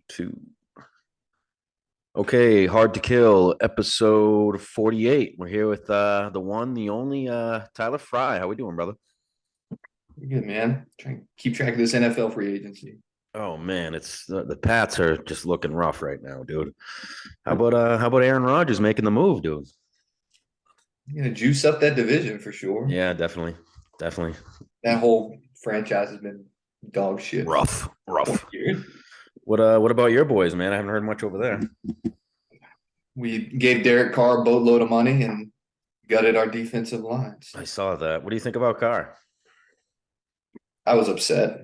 Two. Okay, Hard to Kill, episode 48. We're here with the one, the only Tyler Frey. How we doing, brother? Good, man. Trying to keep track of this NFL free agency. Oh man, it's the Pats are just looking rough right now, dude. How about Aaron Rodgers making the move, dude? You're gonna juice up that division for sure. Yeah, definitely. Definitely. That whole franchise has been dog shit for Rough, 20 rough. years. What about your boys, man? I haven't heard much over there. We gave Derek Carr a boatload of money and gutted our defensive lines. I saw that. What do you think about Carr? I was upset.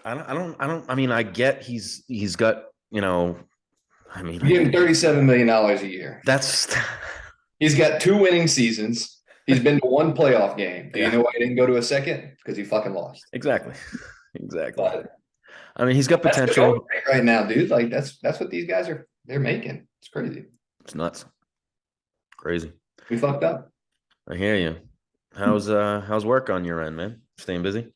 I mean, I get he's got, I mean, We gave him $37 million a year. that's He's got 2 winning seasons. He's been to 1 playoff game. Do you know why he didn't go to a second? Because he fucking lost. exactly. Exactly. But I mean, he's got that's the potential. going rate right now, dude. Like that's what these guys they're making. It's crazy. It's nuts. Crazy. We fucked up. I hear you. How's work on your end, man? Staying busy?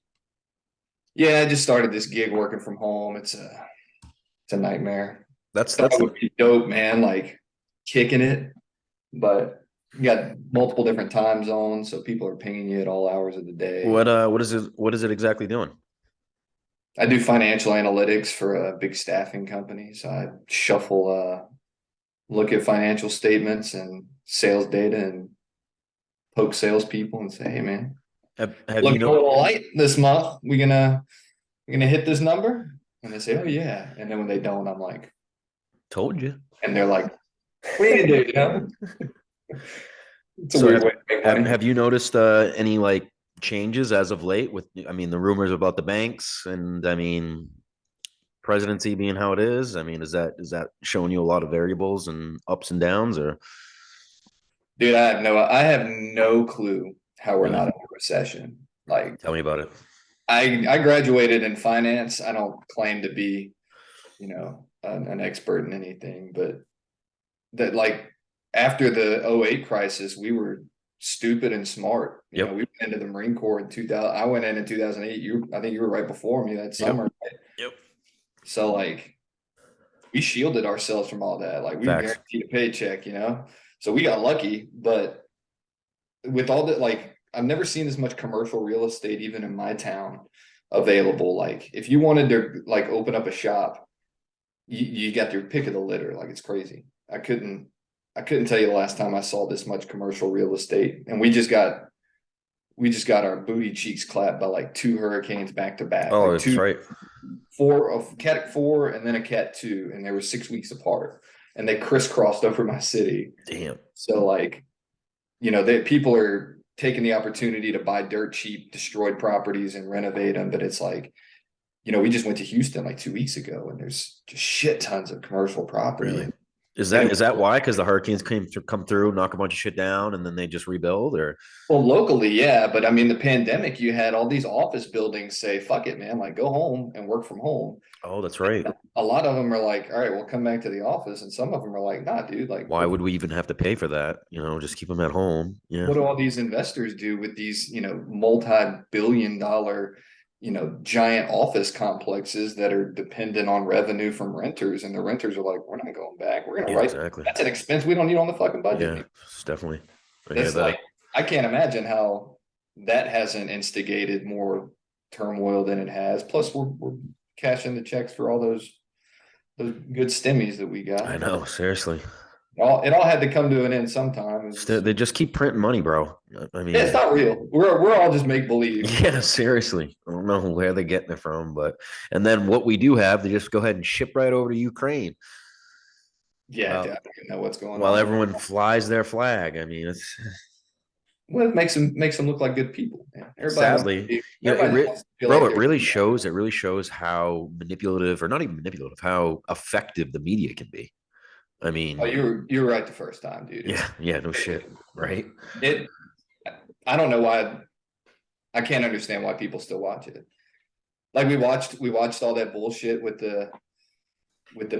Yeah, I just started this gig working from home. It's a nightmare. That's Thought that's it would be dope, man, like kicking it, but you got multiple different time zones, so people are pinging you at all hours of the day. what is it exactly doing? I do financial analytics for a big staffing company, so I shuffle look at financial statements and sales data and poke salespeople and say, hey man, Have you looking a know little light this month. We gonna hit this number? And they say, oh yeah. And then when they don't, I'm like, told you. and they're like, what do you do? You know? It's a So weird way to make have, money. have you noticed any like changes as of late with I mean the rumors about the banks and I mean presidency being how it is? I mean, is that showing you a lot of variables and ups and downs or Dude, I have no clue how we're really? not in a recession. Like Tell me about it. I graduated in finance. I don't claim to be, an expert in anything, but that like after the '08 crisis, we were stupid and smart. Yep. We went into the Marine Corps in 2000. I went in 2008. I think you were right before me that Yep. summer. Yep. So like we shielded ourselves from all that. Like we were Facts. guaranteed a paycheck. So we got lucky, but with all that, like I've never seen as much commercial real estate, even in my town, available. Like if you wanted to like open up a shop, you got your pick of the litter. Like it's crazy. I couldn't tell you the last time I saw this much commercial real estate. And we just got our booty cheeks clapped by like 2 hurricanes back to back. Oh, Like that's right. four of Cat 4 and then a Cat 2, and they were 6 weeks apart. And they crisscrossed over my city. Damn. So like, people are taking the opportunity to buy dirt cheap, destroyed properties and renovate them. But it's like, we just went to Houston like 2 weeks ago, and there's just shit tons of commercial property. Really? Is And that is that why? Because the hurricanes come through, knock a bunch of shit down, and then they just rebuild, or well, locally, yeah, but I mean, the pandemic, you had all these office buildings say, "Fuck it, man! Like, go home and work from home." oh, that's right. A lot of them are like, "All right, we'll come back to the office," and some of them are like, "Nah, dude. Like, Why would we even have to pay for that? Just keep them at home. Yeah, what do all these investors do with these, multi-billion-dollar, giant office complexes that are dependent on revenue from renters?" And the renters are like, "We're not going back. We're gonna yeah, write. exactly. That's an expense we don't need on the fucking budget." Yeah, definitely. I hear That's that. like, I can't imagine how that hasn't instigated more turmoil than it has. Plus, we're cashing the checks for all those good stimmies that we I got. know. Seriously, It all had to come to an end sometime. They just keep printing money, bro. I Yeah, it's mean, not real. We're all just make believe. yeah, seriously. I don't know where they're getting it from, but and then what we do have, they just go ahead and ship right over to Ukraine. Yeah, I Well, don't even know what's going while on. everyone flies their flag. I mean, it's Well, it makes them look like good people. Man. sadly, Everybody wants to feel bro, like it they're really shows. It really shows how manipulative, or not even manipulative, how effective the media can be. I Oh, mean, you were right the first time, dude. yeah, yeah, no shit, right? It I don't know why. I can't understand why people still watch it. Like we watched all that bullshit with the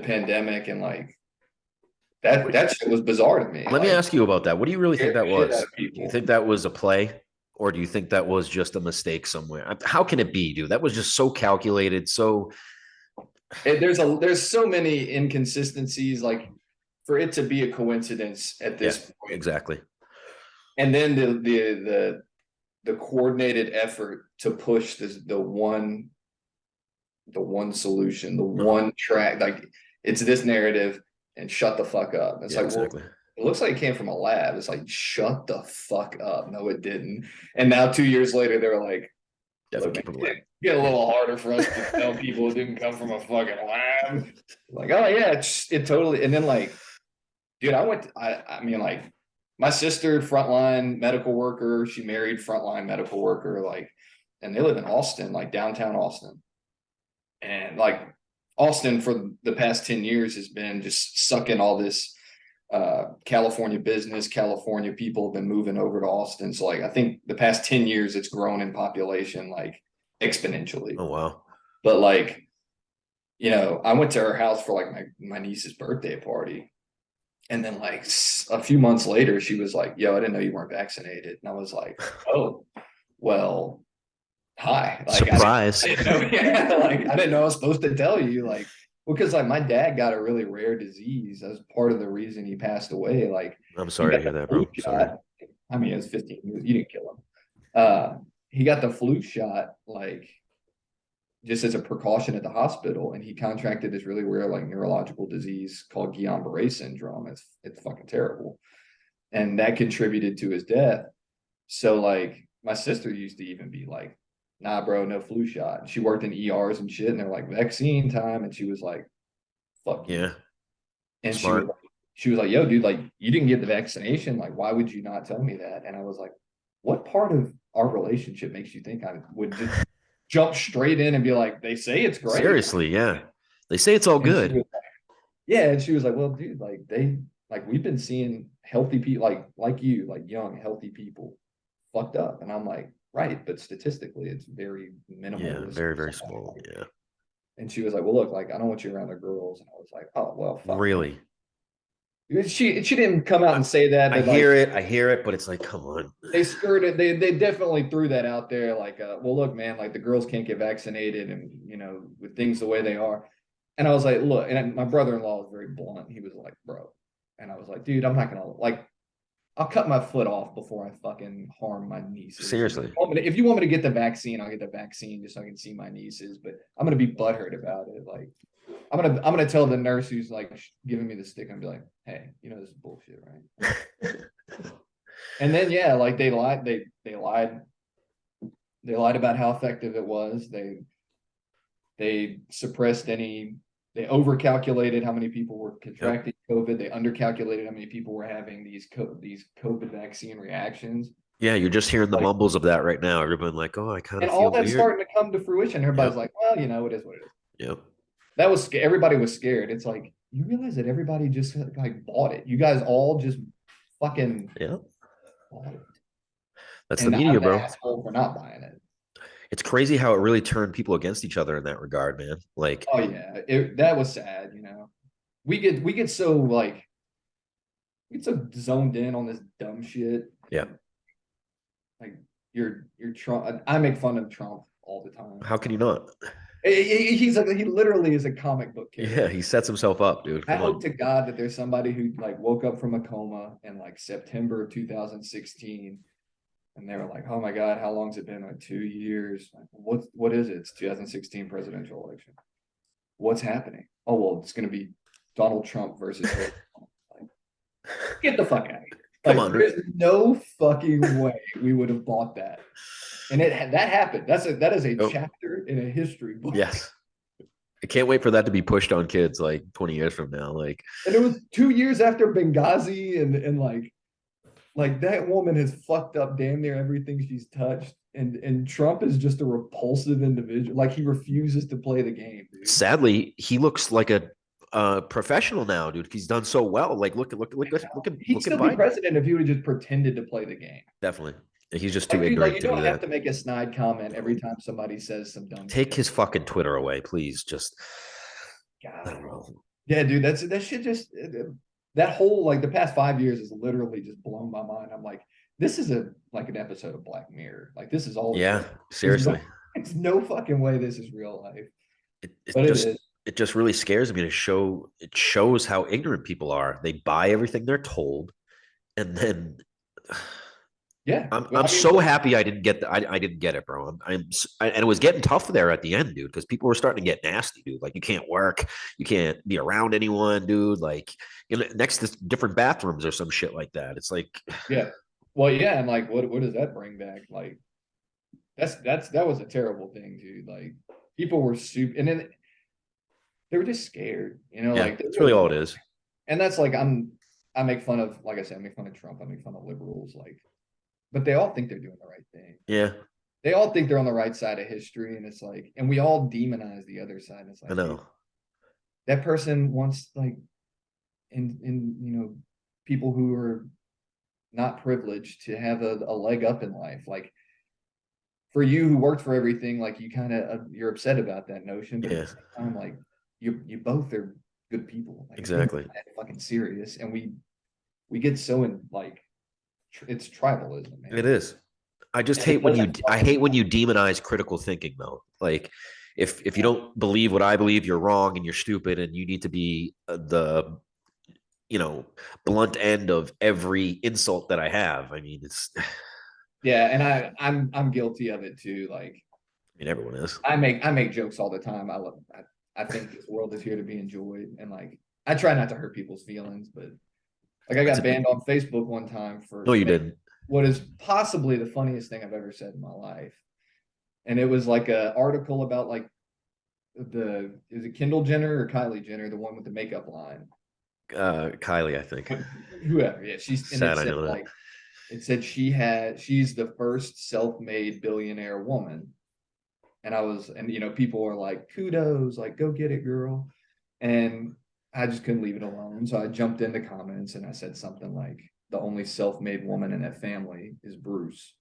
pandemic, and like that shit was bizarre to me. Let me Like ask you about that. What do you really think scared that the shit out was? of Do you people. think that was a play, or do you think that was just a mistake somewhere? How can it be, dude? That was just so calculated. So there's so many inconsistencies, like for it to be a coincidence at Yeah, this point, exactly. and then the coordinated effort to push the one solution, the Uh-huh. one track, like it's this narrative and shut the fuck up. It's Yeah, like, well, exactly. it looks like it came from a lab. It's like, shut the fuck up. No, it didn't. And now 2 years later, they're like, look, Definitely man, keep it alive. get a little harder for us to tell people it didn't come from a fucking lab. Like, oh yeah, it totally. And then like, dude, I mean, like, my sister, frontline medical worker, she married frontline medical worker, like, and they live in Austin, like downtown Austin. And like Austin for the past 10 years has been just sucking all this California business. California people have been moving over to Austin. So like I think the past 10 years it's grown in population like exponentially. Oh wow. But like, I went to her house for like my niece's birthday party. And then like a few months later, she was like, yo, I didn't know you weren't vaccinated. And I was like, oh, well, hi. Like Surprise. I didn't know, yeah, like I didn't know I was supposed to tell you. Like, because like my dad got a really rare disease. As part of the reason he passed away. Like I'm he sorry to got hear the that, flu bro. Sorry. shot. I mean, it was 15 years. You didn't kill him. He got the flu shot, like just as a precaution at the hospital, and he contracted this really weird like neurological disease called Guillain-Barré syndrome. It's fucking terrible, and that contributed to his death. So like my sister used to even be like, nah, bro, no flu shot. She worked in ERs and shit, and they're like, vaccine time. And she was like, fuck you. Yeah. And Smart. she was like, yo, dude, like you didn't get the vaccination. Like, why would you not tell me that? And I was like, what part of our relationship makes you think I would just jump straight in and be like, they say it's great? Seriously, yeah. They say it's all And she good. was like, yeah. And she was like, well, dude, like we've been seeing healthy people like you, like young, healthy people fucked up. And I'm like, right, but statistically, it's very minimal Yeah, risk very, for very somebody small. like Yeah. and she was like, well, look, like I don't want you around the girls. And I was like, oh well, fuck, man. Really. She didn't come out and say that, I but like hear it. I hear it, but it's like, come on. they skirted, they definitely threw that out there, like, well, look, man, like the girls can't get vaccinated, and with things the way they are. And I was like, look, and my brother-in-law was very blunt. He was like, bro, and I was like, dude, I'm not gonna like I'll cut my foot off before I fucking harm my nieces. And Seriously. if you want me to get the vaccine, I'll get the vaccine just so I can see my nieces. But I'm gonna be butthurt about it. Like I'm gonna tell the nurse who's like giving me the stick and be like, hey, this is bullshit, right? And then yeah, like they lied. They lied. They lied about how effective it was. They suppressed any. They overcalculated how many people were Yep. contracting COVID. They undercalculated how many people were having these COVID vaccine reactions. Yeah, you're just hearing the Like, mumbles of that right now. Everyone like, oh, I kind and of all feel that's weird. starting to come to fruition. Everybody's Yep. like, well, it is what it is. Yep. That was everybody was scared. It's like you realize that everybody just like bought it. You guys all just fucking Yep. bought it. That's the And I'm media, the bro. asshole for not buying it. It's crazy how it really turned people against each other in that regard, man. Like, Oh yeah, that was sad. We get so like we get so zoned in on this dumb shit. yeah. Like you're Trump. I make fun of Trump all the time. How can you not? He literally is a comic book Yeah, character. he sets himself up, dude. I Come hope on. to God that there's somebody who like woke up from a coma in like September of 2016, and they were like, "Oh my God, how long's it been? Like 2 years. Like, what is it? It's 2016 presidential election. What's happening? Oh well, it's going to be Donald Trump versus Hillary Clinton. Like, get the fuck out of here. Come Like on, dude. there's no fucking way we would have bought that. And that happened. That is a Oh, chapter in a history book. yes. I can't wait for that to be pushed on kids like 20 years from now. Like, And it was 2 years after Benghazi, and like that woman has fucked up damn near everything she's touched. And Trump is just a repulsive individual. Like he refuses to play the game, dude. sadly, he looks like a professional now, dude. He's done so well. Like, He'd look at still be Biden. president if he would have just pretended to play the game. Definitely. He's just too Like, dude, like ignorant you to do don't have that. to make a snide comment every time somebody says some dumb Take shit. his fucking Twitter away, please. Just, I don't God. know. Yeah, dude, that shit just that whole like the past 5 years has literally just blown my mind. I'm like, this is like an episode of Black Mirror. Like this is all. Yeah, There's no, seriously. it's no fucking way this is real life, It but it just is. it just really scares me to show it shows how ignorant people are. They buy everything they're told, and then Yeah. Well, I'm I mean, so happy I didn't get I didn't get it, bro. And it was getting tough there at the end, dude, because people were starting to get nasty, dude. Like you can't work, you can't be around anyone, dude. Like next to different bathrooms or some shit like that. It's like, yeah. Well, yeah, and like what does that bring back? Like that was a terrible thing, dude. Like people were super and then they were just scared, yeah, like they that's really really all were. it is. And that's like I make fun of, like I said, I make fun of Trump, I make fun of liberals, like, but they all think they're doing the right thing. Yeah, They all think they're on the right side of history, and it's like, and we all demonize the other side. And it's I like, dude, know. that person wants like in people who are not privileged to have a leg up in life. Like for you who worked for everything, like you kind of you're upset about that notion, but at the Yeah, same time, like you both are good people. Like if you're exactly. fucking serious, and we get so in like it's tribalism, It man. is. I just And it hate when doesn't I fucking hate when you demonize critical thinking though. Like if you don't believe what I believe, you're wrong and you're stupid and you need to be the you know blunt end of every insult that I have. I mean, it's I yeah, and I'm guilty of it too. Like mean everyone is. I make jokes all the time. I think this world is here to be enjoyed, and like I try not to hurt people's feelings, but like I That's a got big banned on Facebook one time no, for you making didn't. what is possibly the funniest thing I've ever said in my life. And it was like a article about like the is it Kendall Jenner or Kylie Jenner, the one with the makeup line. Kylie, I think. Whoever, yeah, she's and Sad, I know that. it said she's the first self-made billionaire woman. And I was, and people were like, kudos, like, go get it, girl. And I just couldn't leave it alone. So I jumped into comments and I said something like, the only self-made woman in that family is Bruce.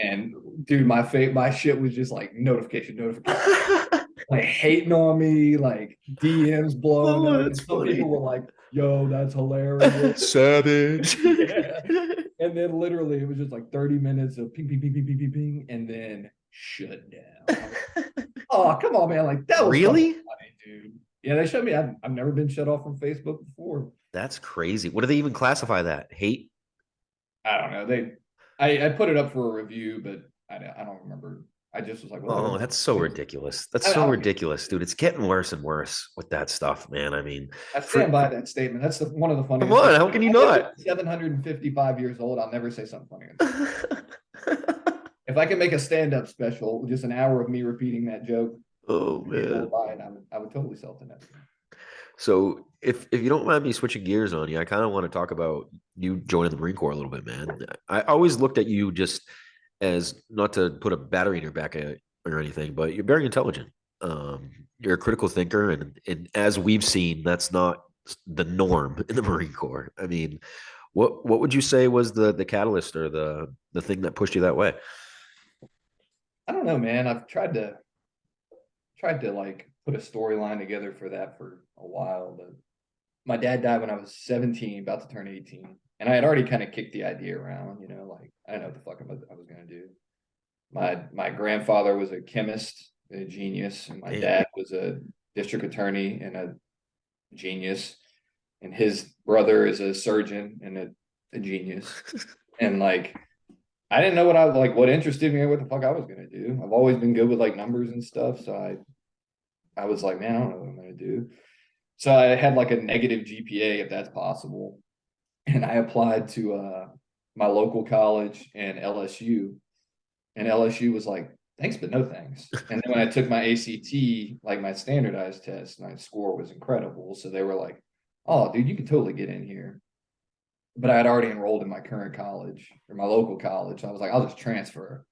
And dude, my shit was just like notification, like hating on me, like DMs blowing Oh, up. that's And some people funny. were like, yo, that's hilarious. Savage. Yeah. And then literally it was just like 30 minutes of ping, ping, ping, ping, ping, ping, ping, and then shut down. Oh, come on, man. Like that was fucking Really? funny, dude. Yeah, they showed me. I've never been shut off from Facebook before. That's crazy. What do they even classify that? Hate? I don't know. I put it up for a review, but I don't remember. I just was like, what the Oh, hell? that's so ridiculous. That's I so don't give ridiculous, dude. It's getting worse and worse with that stuff, man. I mean, I stand by that statement. That's one of the come funniest things. on, how can you I live to not? 755 years old. I'll never say something funny. If I can make a stand-up special, just an hour of me repeating that joke, Oh years man. old by it, I would totally sell to that. So if you don't mind me switching gears on you, I kind of want to talk about you joining the Marine Corps a little bit, man. I always looked at you just as not to put a battery in your back or anything, but you're very intelligent. You're a critical thinker, and as we've seen, that's not the norm in the Marine Corps. I mean, what would you say was the catalyst or the thing that pushed you that way? I don't know, man. I've tried to like put a storyline together for that for a while, but my dad died when I was 17, about to turn 18. And I had already kind of kicked the idea around, like I don't know what the fuck I was gonna do. My grandfather was a chemist, a genius, and my Damn. dad was a district attorney and a genius. And his brother is a surgeon and a genius. And like I didn't know what interested me or what the fuck I was gonna do. I've always been good with like numbers and stuff. So I was like, man, I don't know what I'm gonna do. So I had like a negative GPA if that's possible. And I applied to my local college and LSU. And LSU was like, thanks, but no thanks. And then when I took my ACT, like my standardized test, my score was incredible. So they were like, oh, dude, you can totally get in here. But I had already enrolled in my current college or my local college. So I was like, I'll just transfer.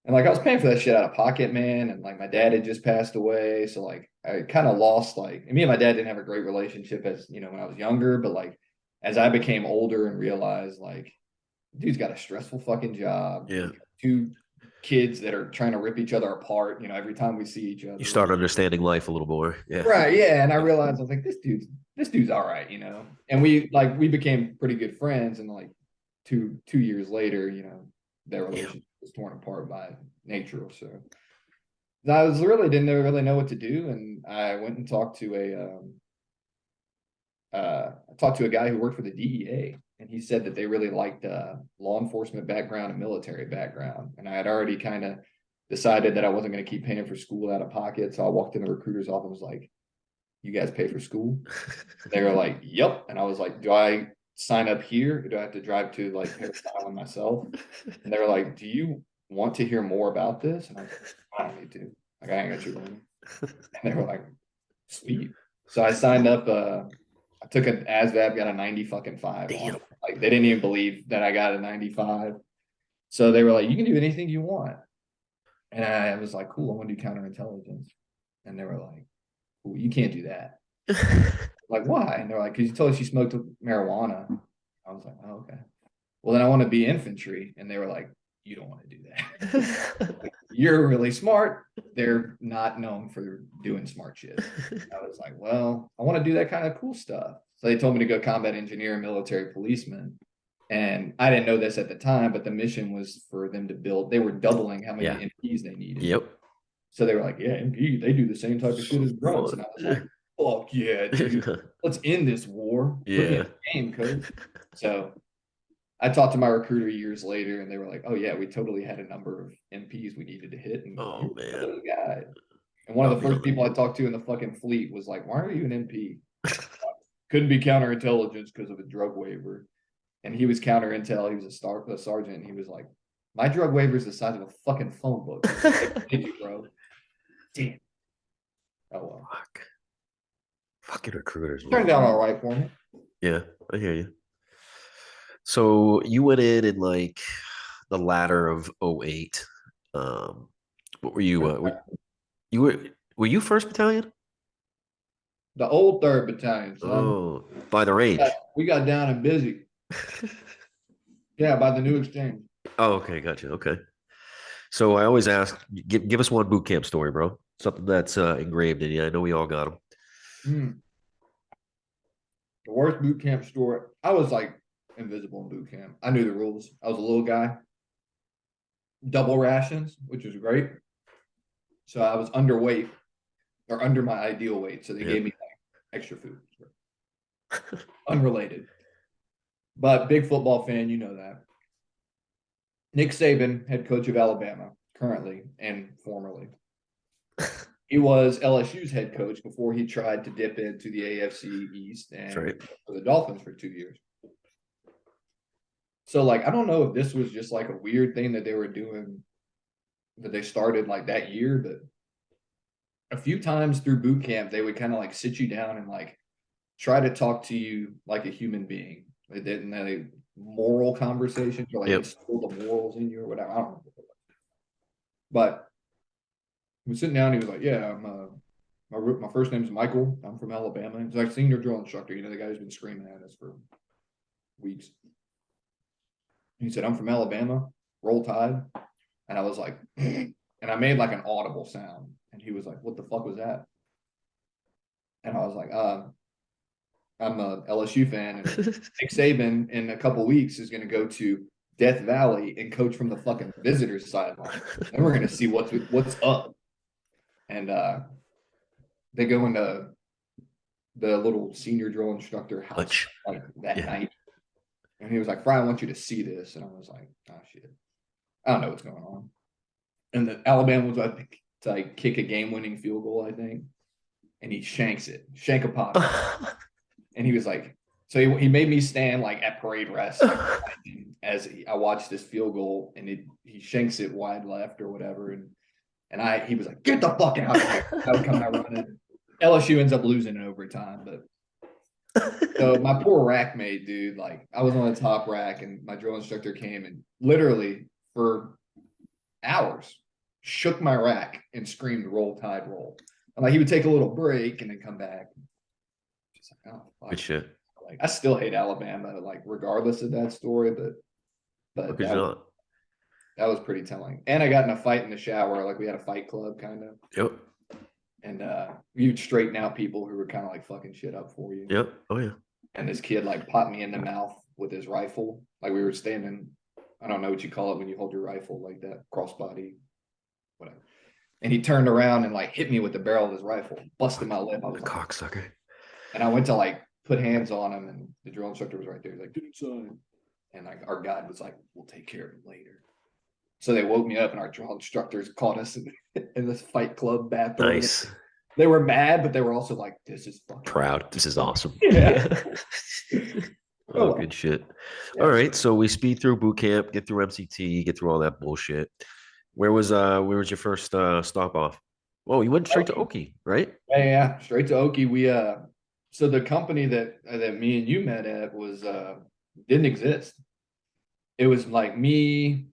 And like I was paying for that shit out of pocket, man. And like my dad had just passed away. So like I kind of lost like, and me and my dad didn't have a great relationship as, when I was younger. But like as I became older and realized like, dude's got a stressful fucking job. Yeah. He's got two kids that are trying to rip each other apart, every time we see each You other. start understanding life a little more. Yeah. Right. Yeah. And I realized I was like, this dude's all right. And we became pretty good friends. And like two years later, their Yeah. relationship was torn apart by nature. So I was really didn't really know what to do, and I went and I talked to a guy who worked for the DEA, and he said that they really liked law enforcement background and military background. And I had already kind of decided that I wasn't going to keep paying for school out of pocket. So I walked in the recruiter's office and was like, "You guys pay for school?" They were like, "Yep." And I was like, "Do I sign up here? Or do I have to drive to like Paris Island myself?" And they were like, "Do you want to hear more about this?" And I was like, "I don't need to. Like, I ain't got your money." And they were like, "Sweet." So I signed up. I took an ASVAB, got a 90 fucking 5 on Damn. it. Like they didn't even believe that I got a 95. So they were like, "You can do anything you want." And I was like, "Cool, I want to do counterintelligence." And they were like, "Cool, you can't do that." Like, why? And they're like, "Because you told us you smoked marijuana." I was like, "Oh, okay. Well, then I want to be infantry." And they were like, "You don't want to do that." Like, you're really smart. They're not known for doing smart shit. I was like, well, I want to do that kind of cool stuff. So they told me to go combat engineer and military policeman. And I didn't know this at the time, but the mission was for them to build, they were doubling how many Yeah. MPs they needed. Yep. So they were like, yeah, MP, they do the same type of shit as grunts. And I was like, fuck yeah, dude. Let's end this war. Put me in Yeah. the game, coach. So I talked to my recruiter years later, and they were like, "Oh yeah, we totally had a number of MPs we needed to hit, and Oh you're one of man. those guys." And one of I'll the be first on people I talked to in the fucking fleet was like, "Why are you an MP?" Couldn't be counterintelligence because of a drug waiver. And he was counter intel. He was a sergeant. And he was like, "My drug waiver is the size of a fucking phone book." I was like, "Thank you, bro." Damn. Oh well. Fuck. Fucking recruiters, Turned man. out all right for me. Yeah, I hear you. So you went in like the latter of '08. What were you? You were you first battalion? The old third battalion, son. Oh, by the range. We got down and busy. Yeah, by the new exchange. Oh, okay, gotcha. Okay. So I always ask, give us one boot camp story, bro. Something that's engraved in you. I know we all got them. Hmm. The worst boot camp story. I was like invisible in boot camp. I knew the rules. I was a little guy. Double rations, which was great. So I was underweight or under my ideal weight. So they Yeah. gave me like extra food. Unrelated. But big football fan, you know that. Nick Saban, head coach of Alabama, currently and formerly. He was LSU's head coach before he tried to dip into the AFC East That's and right. for the Dolphins for 2 years. So like I don't know if this was just like a weird thing that they were doing that they started like that year, but a few times through boot camp they would kind of like sit you down and like try to talk to you like a human being. They didn't have moral conversations or like Yep. instill the morals in you or whatever. I don't know. But he was sitting down. He was like, "Yeah, my first name's Michael. I'm from Alabama." He's like senior drill instructor. You know the guy who's been screaming at us for weeks. He said, "I'm from Alabama. Roll Tide." And I was like, and I made like an audible sound. And he was like, "What the fuck was that?" And I was like, I'm a LSU fan, and Nick Saban in a couple weeks is going to go to Death Valley and coach from the fucking visitors sideline. And we're going to see what's up. And they go into the little senior drill instructor house Hutch. like that Yeah. night. And he was like, "Fry, I want you to see this." And I was like, "Oh shit. I don't know what's going on." And the Alabama was like to like kick a game-winning field goal, I think. And he shanks it, shank a pop. And he was like, so he made me stand like at parade rest, like as I watched this field goal, and he shanks it wide left or whatever, and he was like, "Get the fuck out of here!" I would come out running. LSU ends up losing in overtime, but so my poor rack mate, dude, like I was on the top rack, and my drill instructor came and literally for hours shook my rack and screamed, "Roll Tide, roll!" And like he would take a little break and then come back. Just like, oh Good fuck. shit. Like I still hate Alabama, like regardless of that story, How but could you not? that was pretty telling. And I got in a fight in the shower, like we had a fight club kind of, Yep. and you'd straighten out people who were kind of like fucking shit up for you. Yep. Oh yeah. And this kid like popped me in the mouth with his rifle, like we were standing. I don't know what you call it when you hold your rifle like that, crossbody, whatever. And he turned around and like hit me with the barrel of his rifle, busted my lip. I The was like, cocksucker. and I went to like put hands on him, and the drill instructor was right there. He's like, get inside. And like our guide was like, we'll take care of him later. So they woke me up, and our drill instructors caught us in this fight club bathroom. Nice. They were mad, but they were also like, this is fucking Proud. This is awesome. yeah. Oh, good shit. Yeah. All right. So we speed through boot camp, get through MCT, get through all that bullshit. Where was your first stop off? Oh, you went straight to Okie, right? Yeah, straight to Okie. We so the company that me and you met at was didn't exist. It was like me,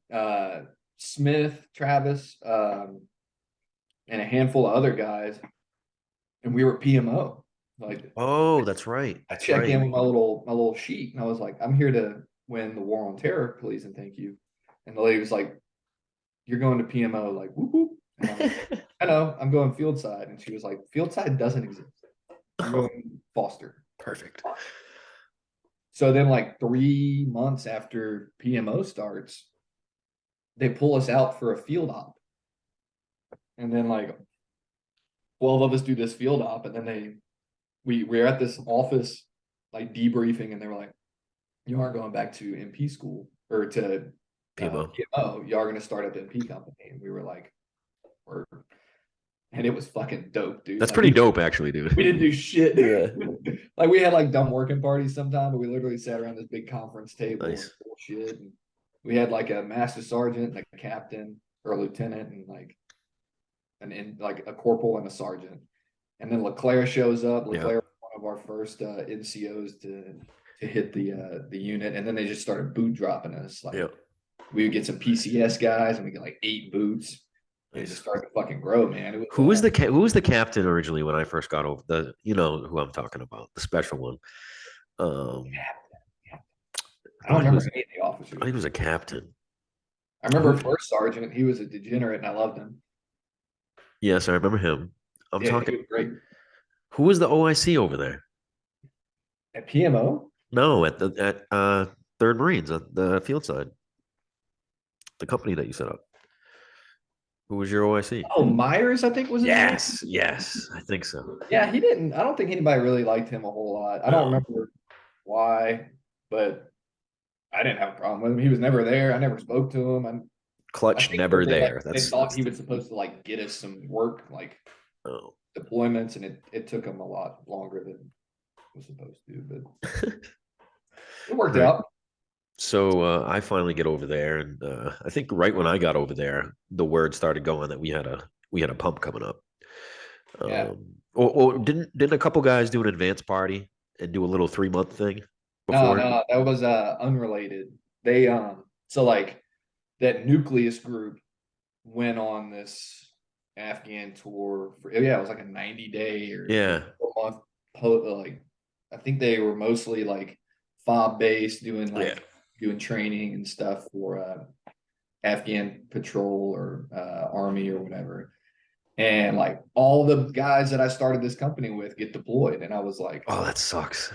Smith, Travis, and a handful of other guys, and we were PMO. Like, Oh, that's right. I That's check in right. with my little sheet, and I was like, I'm here to win the war on terror, please and thank you. And the lady was like, you're going to PMO, like whoop whoop. And I'm like, I know, I'm going field side. And she was like, field side doesn't exist. You're Oh, going Foster. perfect. So then, like 3 months after PMO starts, they pull us out for a field op. And then like 12 of us do this field op, and then we're at this office like debriefing, and they were like, you aren't going back to MP school or to PMO. PMO, you are going to start up MP company. And we were like, we're, and it was fucking dope, dude. That's Like, pretty dope, actually, dude. we didn't do shit. Yeah. Like we had like dumb working parties sometime, but we literally sat around this big conference table and Nice. bullshit. And we had like a master sergeant, like a captain or a lieutenant, and like a corporal and a sergeant. And then Leclerc shows up. Leclerc was one of our first NCOs to hit the unit, and then they just started boot dropping us. Like we would get some PCS guys, and we get like 8 boots. And it just started to fucking grow, man. It was, Who was the captain originally when I first got over the? You know who I'm talking about, the special one. I don't remember any of the officers. I think he was a captain. I remember first sergeant. He was a degenerate, and I loved him. Yes, I remember him. I'm talking. He was great. Who was the OIC over there? At PMO? No, at Third Marines, the field side, the company that you set up. Who was your OIC? Oh, Myers, I think was his name? Yes, I think so. Yeah, he didn't. I don't think anybody really liked him a whole lot. I don't remember why, but I didn't have a problem with him. He was never there. I never spoke to him. Clutch never there. They thought he was supposed to like get us some work, like deployments, and it took him a lot longer than it was supposed to, but it worked out. So I finally get over there, and I think right when I got over there, the word started going that we had a pump coming up. Or didn't a couple guys do an advance party and do a little 3-month thing before? No, that was unrelated. They so like that nucleus group went on this Afghan tour for it was like a 90-day or a month like I think they were mostly like FOB based doing doing training and stuff for Afghan patrol or army or whatever. And like all the guys that I started this company with get deployed. And I was like, oh, that sucks.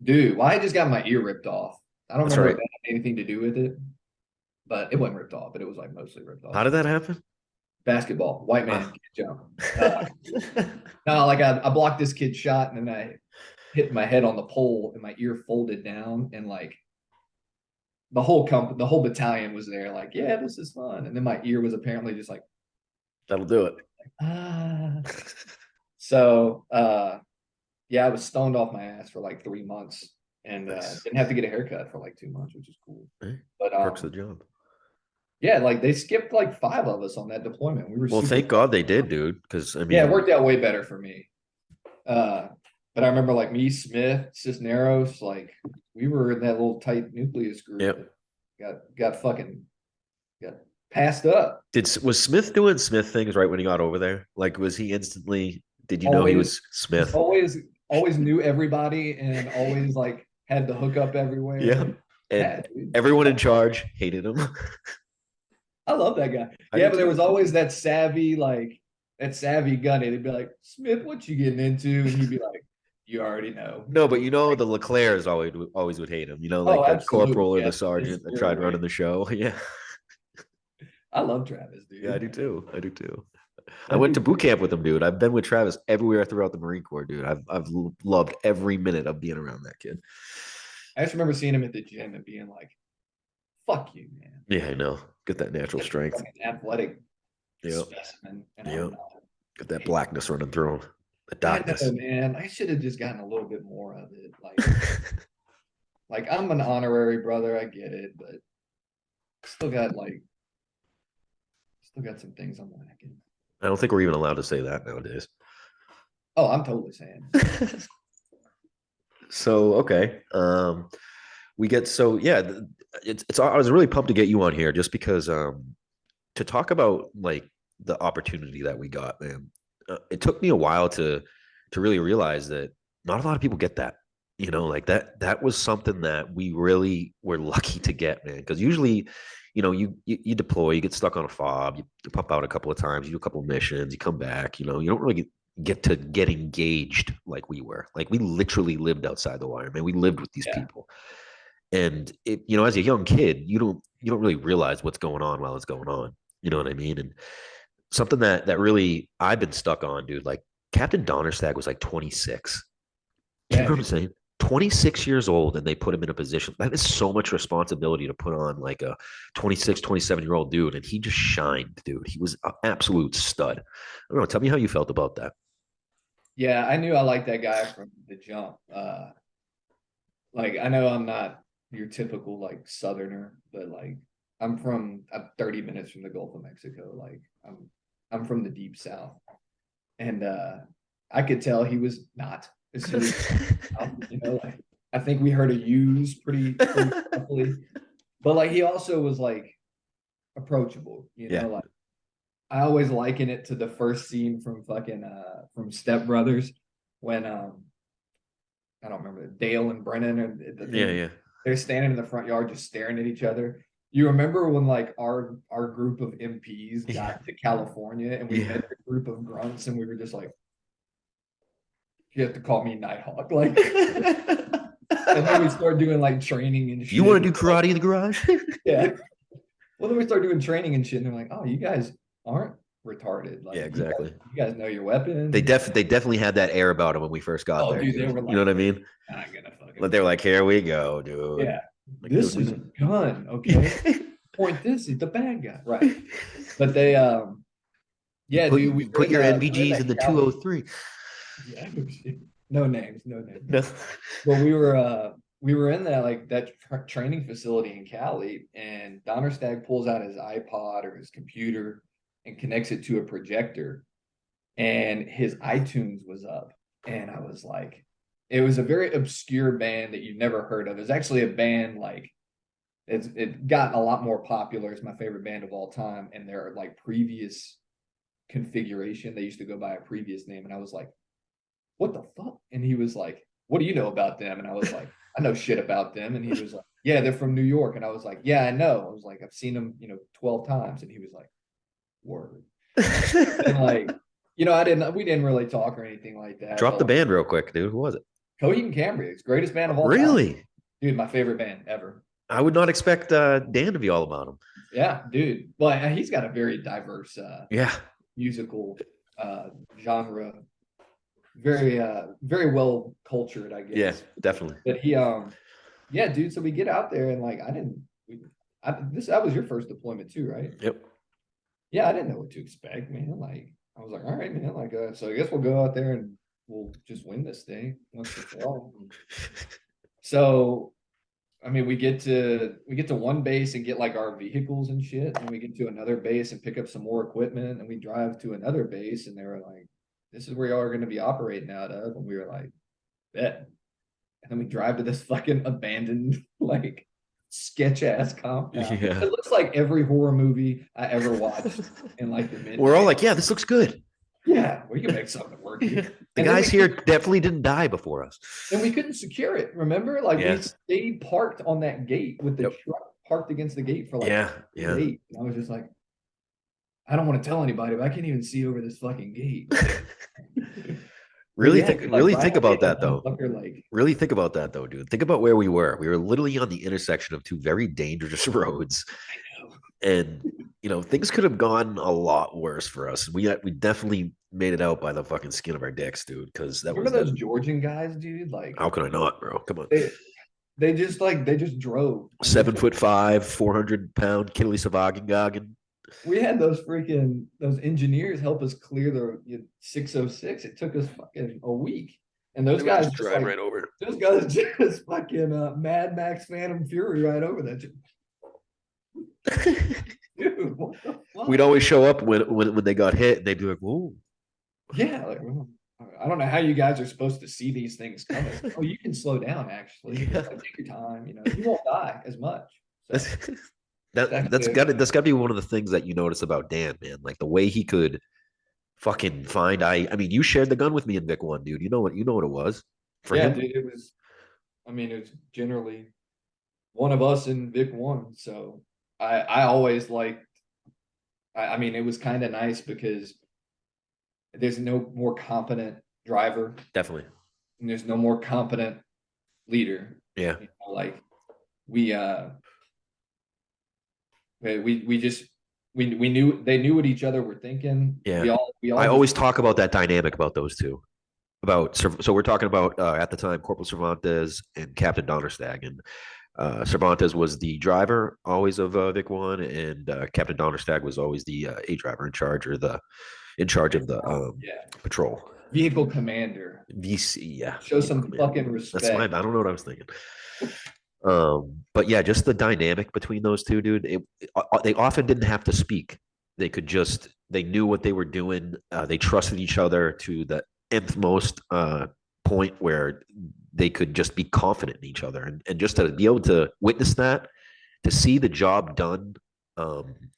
Dude, well, I just got my ear ripped off. I don't remember if that had anything to do with it, but it wasn't ripped off, but it was like mostly ripped off. How did that happen? Basketball, white man can't jump. No, like I blocked this kid's shot, and then I hit my head on the pole, and my ear folded down, and like the whole battalion was there, like, yeah, this is fun. And then my ear was apparently just like, that'll do it. So yeah, I was stoned off my ass for like 3 months, and didn't have to get a haircut for like 2 months, which is cool. But perks the job. Yeah, like they skipped like 5 of us on that deployment. We were thank God they did, dude. Because I mean, it worked out way better for me. But I remember like me, Smith, Cisneros, like we were in that little tight nucleus group. Yep. Got passed up. Was Smith doing Smith things right when he got over there? Like, was he instantly? Did you know he was Smith? Always knew everybody and always like had the hookup everywhere. Yeah, and everyone in charge hated him. I love that guy. But there was always that savvy gunny. They'd be like, Smith, what you getting into? And he'd be like, you already know. No, but you know the Leclercs always would hate him. You know, like the corporal or the sergeant that tried running the show. Yeah. I love Travis, dude. Yeah, I do too. I That went to dude, boot camp with him, dude. I've been with Travis everywhere throughout the Marine Corps, dude. I've loved every minute of being around that kid. I just remember seeing him at the gym and being like, "Fuck you, man." Yeah, I know. Get that natural Such a strength. fucking athletic Yep. specimen, and I'm Yep. not. Get that Hate blackness running through him. The I know, darkness. man. I should have just gotten a little bit more of it. Like I'm an honorary brother. I get it, but still got like, still got some things I'm lacking. I don't think we're even allowed to say that nowadays. Oh, I'm totally saying. So okay, we get so yeah. It's. I was really pumped to get you on here just because to talk about like the opportunity that we got, man. It took me a while to really realize that not a lot of people get that. You know, like that was something that we really were lucky to get, man. Because usually, you know, you deploy, you get stuck on a fob, you pop out a couple of times, you do a couple of missions, you come back. You know, you don't really get to get engaged like we were. Like we literally lived outside the wire, man. We lived with these Yeah, people, and it, you know, as a young kid, you don't really realize what's going on while it's going on. You know what I mean? And something that really I've been stuck on, dude. Like Captain Donnerstag was like 26. Do you yeah, know what I'm dude. saying? 26 years old, and they put him in a position that is so much responsibility to put on like a 26, 27-year-old dude, and he just shined, dude. He was an absolute stud. I don't know. Tell me how you felt about that. Yeah, I knew I liked that guy from the jump. Like I know I'm not your typical like Southerner, but like I'm 30 minutes from the Gulf of Mexico. Like I'm from the deep South, and I could tell he was not as soon as you know. Like I think we heard a use pretty roughly, but like he also was like approachable. You Yeah. know, like I always liken it to the first scene from fucking from Step Brothers when I don't remember Dale and Brennan and Yeah. Yeah. they're standing in the front yard just staring at each other. You remember when like our group of MPs Yeah. got to California and we Yeah. met a group of grunts and we were just like, you have to call me Nighthawk, like, and then we started doing like training and You shit. want to do Like, karate in the garage? yeah. Well, then we started doing training and shit, and they're like, "Oh, you guys aren't retarded. Yeah, Like, exactly. you guys know your weapons." They definitely had that air about them when we first got Oh, there, dude, they dude. were You know like, what I "We're mean? not gonna fucking But they were fuck." like, "Here we go, dude." Yeah, Like, dude, this is a gun, okay? Point this at the bad guy, right? But they, you yeah, dude, put your we were in NVGs that in the Cali. 203. Yeah, no shit. No names, no names. No. But we were in that like that training facility in Cali, and Donnerstag pulls out his iPod or his computer and connects it to a projector, and his iTunes was up, and I was like, it was a very obscure band that you've never heard of. It's actually a band like it got a lot more popular. It's my favorite band of all time, and their like previous configuration, they used to go by a previous name, and I was like, what the fuck? And he was like, what do you know about them? And I was like, I know shit about them. And he was like, yeah, they're from New York. And I was like, yeah, I know. I was like, I've seen them, 12 times. And he was like, word. And like, we didn't really talk or anything like that. Drop But the like, band real quick, dude. Who was it? Coheed and Cambria, greatest band of all time. Really? Dude, my favorite band ever. I would not expect Dan to be all about him. Yeah, dude. Well, he's got a very diverse Yeah. musical genre, very well cultured, I Yeah, guess. definitely. But he yeah, dude. So we get out there and like I didn't. That was your first deployment too, right? Yep. Yeah, I didn't know what to expect, man. Like I was like, all right, man. Like so I guess we'll go out there and we'll just win this thing once and for all. So I mean, we get to one base and get like our vehicles and shit, and we get to another base and pick up some more equipment, and we drive to another base, and they were like, "This is where y'all are going to be operating out of," and we were like, "Bet." And then we drive to this fucking abandoned, like sketch ass compound. Yeah. It looks like every horror movie I ever watched in like the mid. We're all like, yeah, this looks good. Yeah, we can make something work here. The And then guys here definitely didn't die before us. we couldn't secure it. Remember, like we Yeah. stayed parked on that gate with the Yep. truck parked against the gate for like Yeah. Yeah. days. And I was just like, I don't want to tell anybody, but I can't even see over this fucking gate. Really Yeah, think dude, like really right think away, about that that though. motherfucker, like Really think about that though, dude. Think about where we were. We were literally on the intersection of two very dangerous roads. And things could have gone a lot worse for us. We definitely made it out by the fucking skin of our dicks, dude. Because that Remember was that. those Georgian guys, dude? Like How could I not, bro? Come on. they they just drove and we 7'5", 400 pound Kili Savagin. we had those engineers help us clear the 606. It took us fucking a week. And They would just drive right over. those guys just fucking Mad Max Phantom Fury right over that. Dude, what the fuck? We'd always show up when they got hit, and they'd be like, "Whoa." Yeah, like I don't know how you guys are supposed to see these things coming. Oh, you can slow down actually. Yeah. Like, take your time, you won't die as much. So That's that's gotta be one of the things that you notice about Dan, man. Like the way he could fucking find. I mean, you shared the gun with me in Vic One, dude. You know what it was for yeah, him. dude, it was generally one of us in Vic One. So I always liked I mean it was kind of nice because there's no more competent driver Definitely. and there's no more competent leader. Yeah. Like we we just we knew they knew what each other were thinking. Yeah. We all I just always talk about that dynamic about those two. So we're talking about at the time Corporal Cervantes and Captain Donnerstag, and Cervantes was the driver always of Vic One, and Captain Donnerstag was always the A driver in charge of the yeah, patrol. vehicle commander. VC, yeah. Show some Command. fucking That's my. I respect. don't know what I was thinking. But yeah, just the dynamic between those two, dude. They often didn't have to speak. They knew what they were doing. They trusted each other to the nth most point where they could just be confident in each other, and just to be able to witness that, to see the job done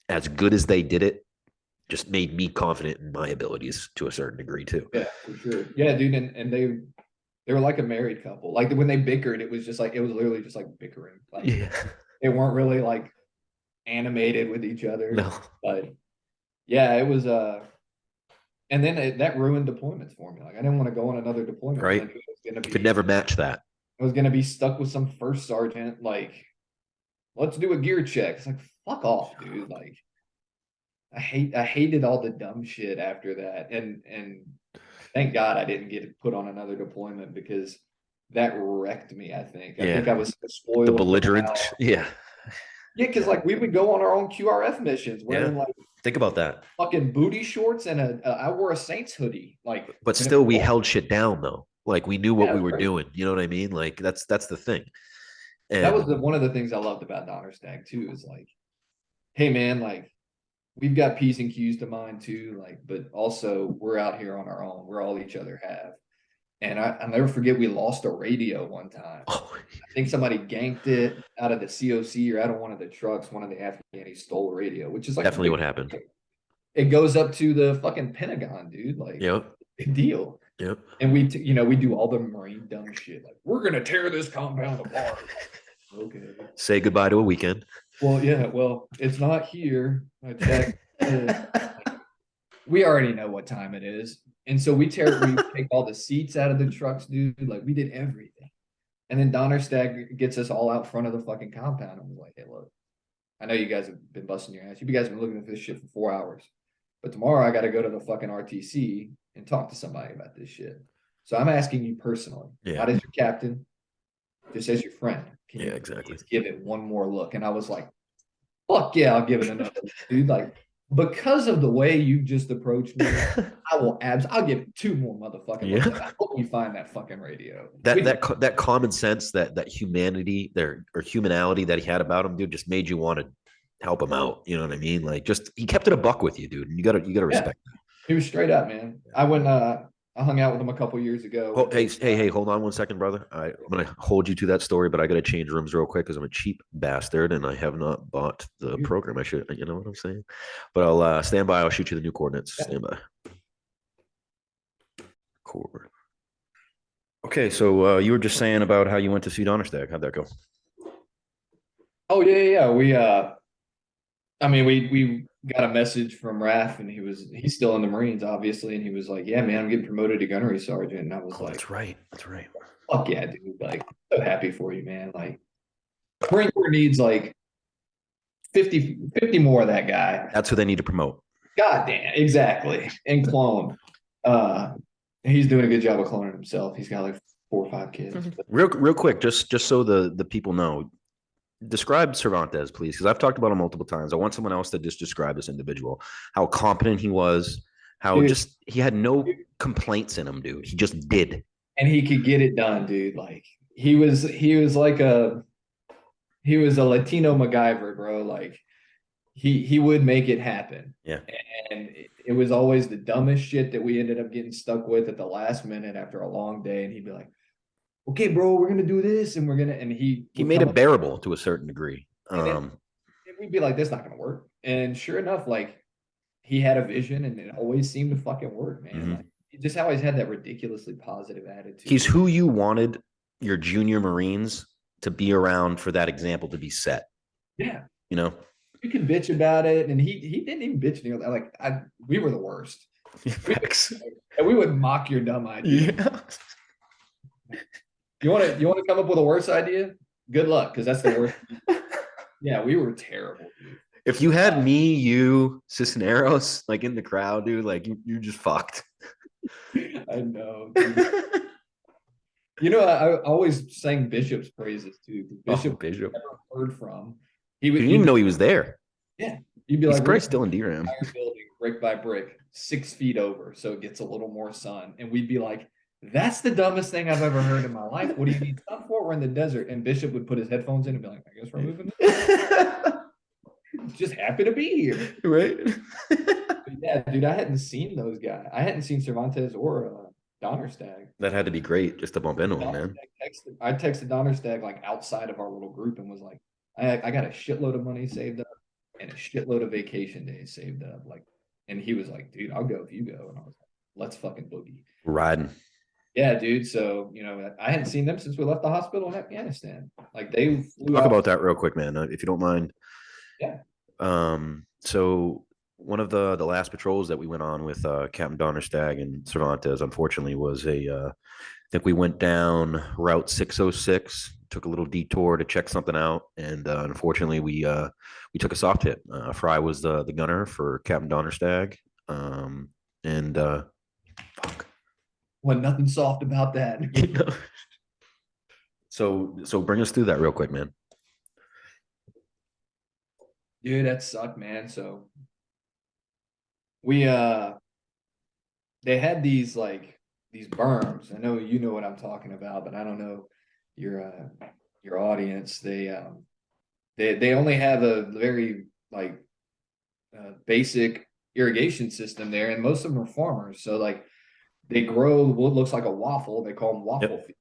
as good as they did it, just made me confident in my abilities to a certain degree too. Yeah, for sure. Yeah, dude, and they were like a married couple. Like when they bickered, it was literally just like bickering. Like Yeah. they weren't really like animated with each other. No. But yeah, it was and then that ruined deployments for me. Like I didn't want to go on another deployment. Right. It was gonna Could be never match that. I was gonna be stuck with some first sergeant, like, let's do a gear check. It's like fuck off, dude. Like I hated all the dumb shit after that. And thank God I didn't get put on another deployment because that wrecked me, I think. I think I was spoiled. The belligerent. Yeah. Yeah, because like we would go on our own QRF missions wearing like Think about that. fucking booty shorts and I wore a Saints hoodie. Like But still, we held shit down though. Like we knew what we were right. doing. You know what I mean? Like that's the thing. And That was one of the things I loved about Donnerstag too, is like, hey man, like we've got P's and Q's to mind too, like, but also we're out here on our own. We're all each other have. And I'll never forget we lost a radio one time. I think somebody ganked it out of the COC or out of one of the trucks. One of the Afghanis stole a radio, which is like definitely what happened. It goes up to the fucking Pentagon, dude. Like, big deal. Yep. And we do all the Marine dumb shit. Like, we're gonna tear this compound apart. Okay. Say goodbye to a weekend. Well, yeah. Well, it's not here. I checked. We already know what time it is. And so we take all the seats out of the trucks, dude. Like we did everything. And then Donnerstag gets us all out front of the fucking compound and was like, hey, look, I know you guys have been busting your ass. You guys have been looking at this shit for 4 hours. But tomorrow I got to go to the fucking RTC and talk to somebody about this shit. So I'm asking you personally, not as your captain, just as your friend. Can you exactly. Give it one more look? And I was like, fuck yeah, I'll give it another look, dude. Like, because of the way you just approached me, I'll give it 2 more motherfucking looks. I hope you find that fucking radio. That common sense, that humanity there, or humanality that he had about him, dude, just made you want to help him out. You know what I mean? Like, just he kept it a buck with you, dude. And you gotta respect that. He was straight up, man. I hung out with him a couple years ago. Oh, hey, hold on 1 second, brother. I'm gonna hold you to that story, but I gotta change rooms real quick because I'm a cheap bastard and I have not bought the program. I should, you know what I'm saying? But I'll stand by. I'll shoot you the new coordinates. Stand by. Cool. Okay, so you were just saying about how you went to see Donnerstag. How'd that go? Oh yeah. We got a message from Raph, and he's still in the Marines, obviously, and he was like, "Yeah, man, I'm getting promoted to gunnery sergeant." And I was like, "That's right. Fuck yeah, dude! Like, so happy for you, man. Like, Marine Corps needs like 50 more of that guy. That's who they need to promote. God damn, exactly. And clone. Uh, he's doing a good job of cloning himself. He's got like 4 or 5 kids. Real quick, just so the people know, describe Cervantes, please, because I've talked about him multiple times. I want someone else to just describe this individual, how competent he was, how Dude, just he had no complaints in him, dude. He just did. and he could get it done, dude. Like he was like he was a Latino MacGyver, bro. Like he would make it happen. Yeah. And it was always the dumbest shit that we ended up getting stuck with at the last minute after a long day. And he'd be like, okay, bro, we're gonna do this, and we're gonna, and He would made come it up, bearable to a certain degree. and then we'd be like, that's not gonna work. And sure enough, like he had a vision, and it always seemed to fucking work, man. Mhm. Like he just always had that ridiculously positive He's attitude. who you wanted your junior Marines to be around for that example to be set. Yeah, You know, you can bitch about it, and he didn't even bitch. Like we were the worst. facts. And we would mock your dumb idea. Yeah. You want to come up with a worse idea? Good luck, because that's the worst. Yeah, we were terrible, dude. If you had me, you, Cisneros, like in the crowd, dude, like you just fucked. I know. Dude. You know, I always sang Bishop's praises too. Oh, Bishop Bishop. never heard from. You didn't even know he was there. Yeah. You'd be He's like, we're probably gonna still in DRAM. entire building brick by brick, 6 feet over, so it gets a little more sun. And we'd be like, that's the dumbest thing I've ever heard in my life. What do you need sun for? We're in the desert. And Bishop would put his headphones in and be like, I guess we're moving. Just happy to be here. Right? But yeah, dude, I hadn't seen those guys. I hadn't seen Cervantes or Donnerstag. That had to be great just to bump into him, man. I texted Donnerstag like outside of our little group and was like, I got a shitload of money saved up and a shitload of vacation days saved up. Like, and he was like, dude, I'll go if you go. And I was like, let's fucking boogie. Riding. Yeah, dude. So, I hadn't seen them since we left the hospital in Afghanistan. Like they flew Talk out. about that real quick, man, if you don't mind. Yeah. So one of the last patrols that we went on with Captain Donnerstag and Cervantes, unfortunately, was I think we went down Route 606, took a little detour to check something out, and unfortunately, we took a soft hit. Frey was the gunner for Captain Donnerstag, and fuck. Well, nothing soft about that. So bring us through that real quick, man. Dude, that sucked, man. So we they had these berms. I know you know what I'm talking about, but I don't know your audience. They only have a very basic irrigation system there, and most of them are farmers. So like they grow what looks like a waffle. They call them waffle fields.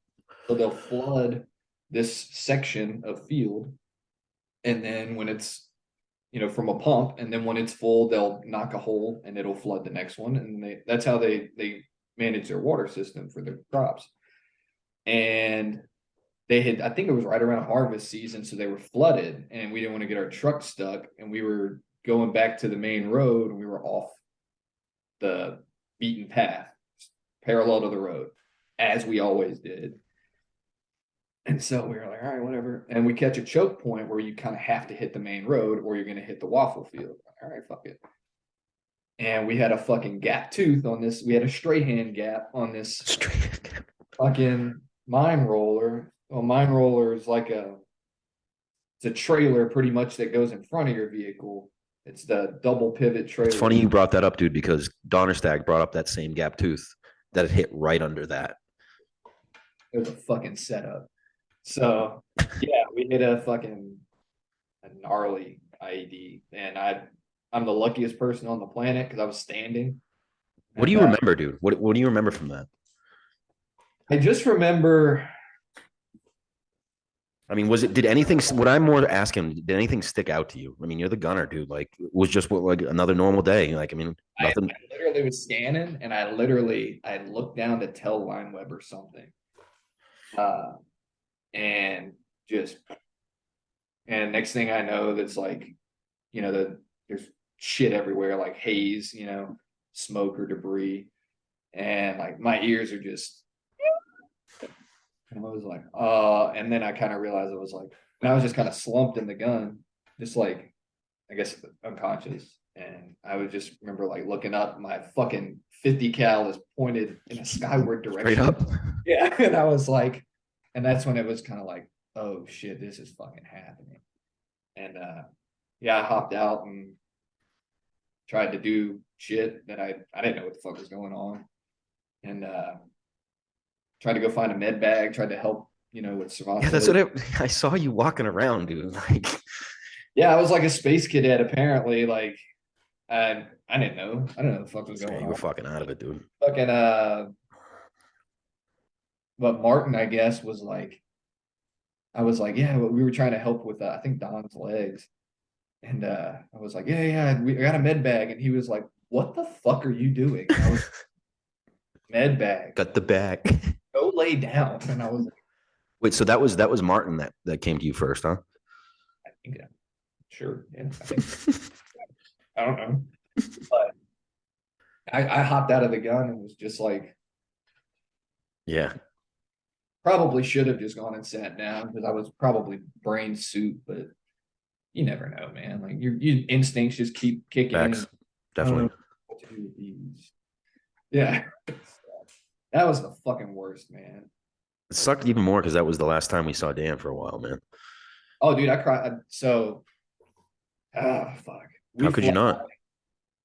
So they'll flood this section of field, and then when it's from a pump, and then when it's full, they'll knock a hole and it'll flood the next one, and that's how they manage their water system for their crops. And they had, I think it was right around harvest season, so they were flooded, and we didn't want to get our truck stuck, and we were going back to the main road, and we were off the beaten path, parallel to the road, as we always did. And so we were like, all right, whatever. And we catch a choke point where you kind of have to hit the main road or you're going to hit the waffle field. All right, fuck it. And we had a fucking gap tooth on this. We had a straight hand gap on this fucking mine roller. Well, mine roller is it's a trailer pretty much that goes in front of your vehicle. It's the double pivot trailer. It's funny you brought that up, dude, because Donnerstag brought up that same gap tooth that it hit right under that. It was a fucking setup. So yeah, we hit a gnarly IED, and I'm the luckiest person on the planet because I was standing. What do you remember, dude? What do you remember from that? I just remember. I mean, did anything, what I'm more asking, did anything stick out to you? I mean, you're the gunner, dude. Like, it was just like another normal day. Like, I mean, nothing. I literally was scanning, and I looked down to tell Line Web or something. And next thing I know, there's there's shit everywhere, like haze, smoke or debris. And like my ears are just, and I was like, and then I kind of realized I was just kind of slumped in the gun, just like I guess unconscious. And I would just remember like looking up, my fucking 50 cal is pointed in a skyward Straight direction. up. Yeah. And I was like, and that's when it was kind of like, oh shit, this is fucking happening. And yeah, I hopped out and tried to do shit that I didn't know what the fuck was going on. And tried to go find a med bag, tried to help, with Yeah, Cervantes. that's what I saw you walking around, dude. Like, Yeah, I was like a space cadet apparently. Like I didn't know. I don't know what the fuck was yeah, going you were on. fucking out of it, dude. Fucking but Martin, I guess, was like, I was like, yeah, we were trying to help with I think Don's legs. And I was like, yeah, we got a med bag. And he was like, what the fuck are you doing? And I was med bag. Got the back. Go lay down. And I was like, Wait, so that was Martin that came to you first, huh? I think sure. Yeah, I think I don't know. But I hopped out of the gun and was just like, Yeah. probably should have just gone and sat down because I was probably brain soup, but you never know, man. Like your instincts just keep kicking in. Facts. I don't Definitely. know what to do with these. Yeah. That was the fucking worst, man. It sucked even more because that was the last time we saw Dan for a while, man. Oh, dude, I cried. So, fuck. How could you not?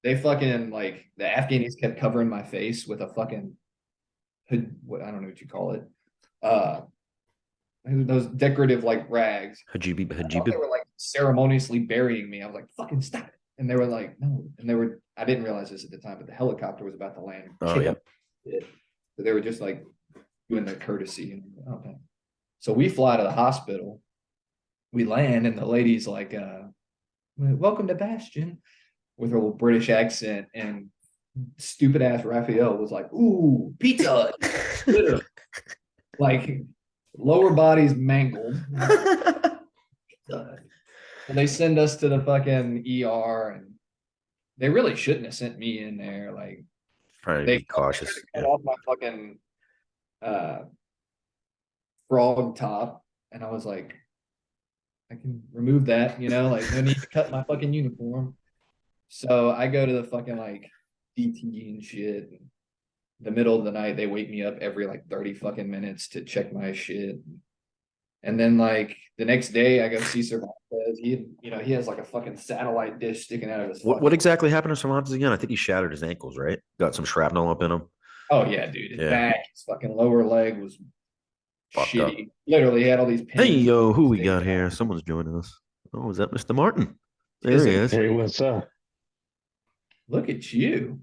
They fucking like the Afghanis kept covering my face with a fucking hood. What I don't know what you call it. Uh, those decorative like rags. Hajibi, I thought Hajibi. they were like ceremoniously burying me. I was like, fucking stop it. And they were like, no. And they were, I didn't realize this at the time, but the helicopter was about to land. Oh, yeah. So they were just like doing the courtesy. And okay. So we fly to the hospital. We land, and the lady's like, welcome to Bastion, with her little British accent. And stupid ass Raphael was like, ooh, pizza. Like, lower body's mangled. And they send us to the fucking ER, and they really shouldn't have sent me in there. Like, Trying to they be cautious. cut Yeah. off my fucking frog top, and I was like, I can remove that, like no need to cut my fucking uniform. So I go to the fucking like DT and shit. In the middle of the night, they wake me up every like 30 fucking minutes to check my shit. And then like the next day, I go see Cervantes. He has like a fucking satellite dish sticking out of his. What exactly happened to Cervantes again? I think he shattered his ankles, right? Got some shrapnel up in him. Oh yeah, dude. His Yeah. back, his fucking lower leg was Fucked up. shitty. Literally, he had all these Hey, pins. yo, who we got here? Someone's joining us. Oh, is that Mr. Martin? There he is. Hey, what's up? Look at you,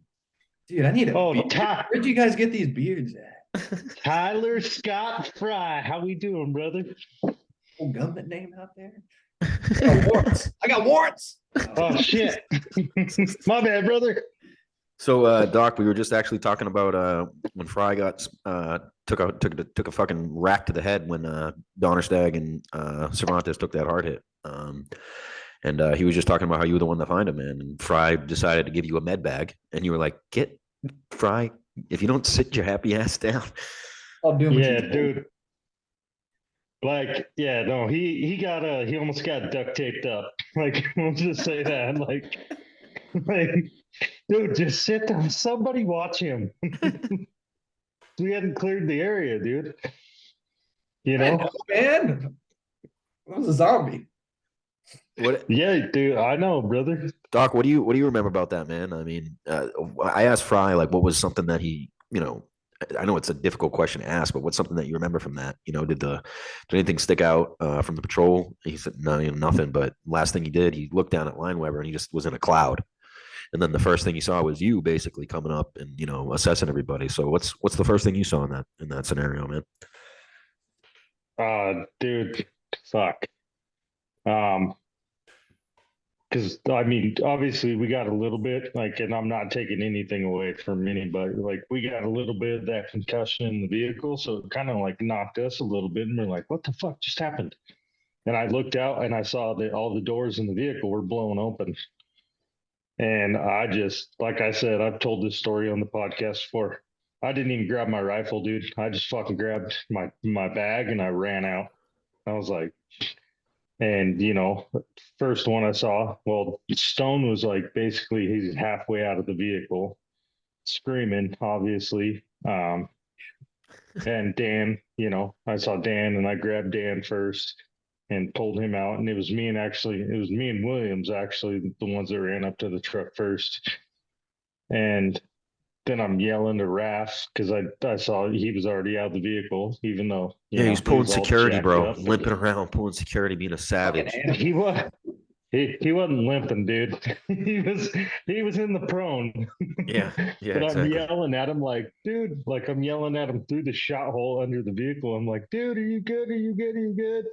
dude. I need a Oh, beard. Where'd you guys get these beards at? Tyler Scott Frey. How we doing, brother? Full government name out there. I got warrants. I got warrants. Oh shit. My bad, brother. So, Doc, we were just actually talking about when Fry got took a fucking rack to the head when Donnerstag and Cervantes took that hard hit. And he was just talking about how you were the one to find him, man. And Fry decided to give you a med bag, and you were like, "Get Fry, if you don't sit your happy ass down." I'll do what Yeah, you told. dude. Like, yeah, no, he almost got duct taped up. Like, we'll just say that. Like, dude, just sit down. Somebody watch him. We hadn't cleared the area, dude. You I know? know, man. I was a zombie. What, Yeah, dude, I know, brother. Doc? What do you remember about that, man? I mean, I asked Fry like, what was something that he, I know it's a difficult question to ask, but what's something that you remember from that? Did anything stick out from the patrol? He said, no, nothing. But last thing he did, he looked down at Line Weber and he just was in a cloud. And then the first thing he saw was you basically coming up and assessing everybody. So what's the first thing you saw in that scenario, man? Dude, fuck. Because I mean, obviously we got a little bit, like, and I'm not taking anything away from anybody. Like, we got a little bit of that concussion in the vehicle, so it kind of like knocked us a little bit, and we're like, "What the fuck just happened?" And I looked out and I saw that all the doors in the vehicle were blown open. And I just, like I said, I've told this story on the podcast before. I didn't even grab my rifle, dude. I just fucking grabbed my bag and I ran out. I was like, And, first one I saw, well, Stone was like basically he's halfway out of the vehicle, screaming, obviously. And Dan, I saw Dan and I grabbed Dan first and pulled him out. And it was me and Williams, actually, the ones that ran up to the truck first. And then I'm yelling to Raph because I saw he was already out of the vehicle, even though, Yeah, he was he pulling was all security, jacked bro. up. Limping around, pulling security, being a Fucking savage. animal. He was. He wasn't limping, dude. he was in the prone. Yeah, yeah, But I'm exactly. yelling at him like, dude, like I'm yelling at him through the shot hole under the vehicle. I'm like, dude, are you good? Are you good? Are you good?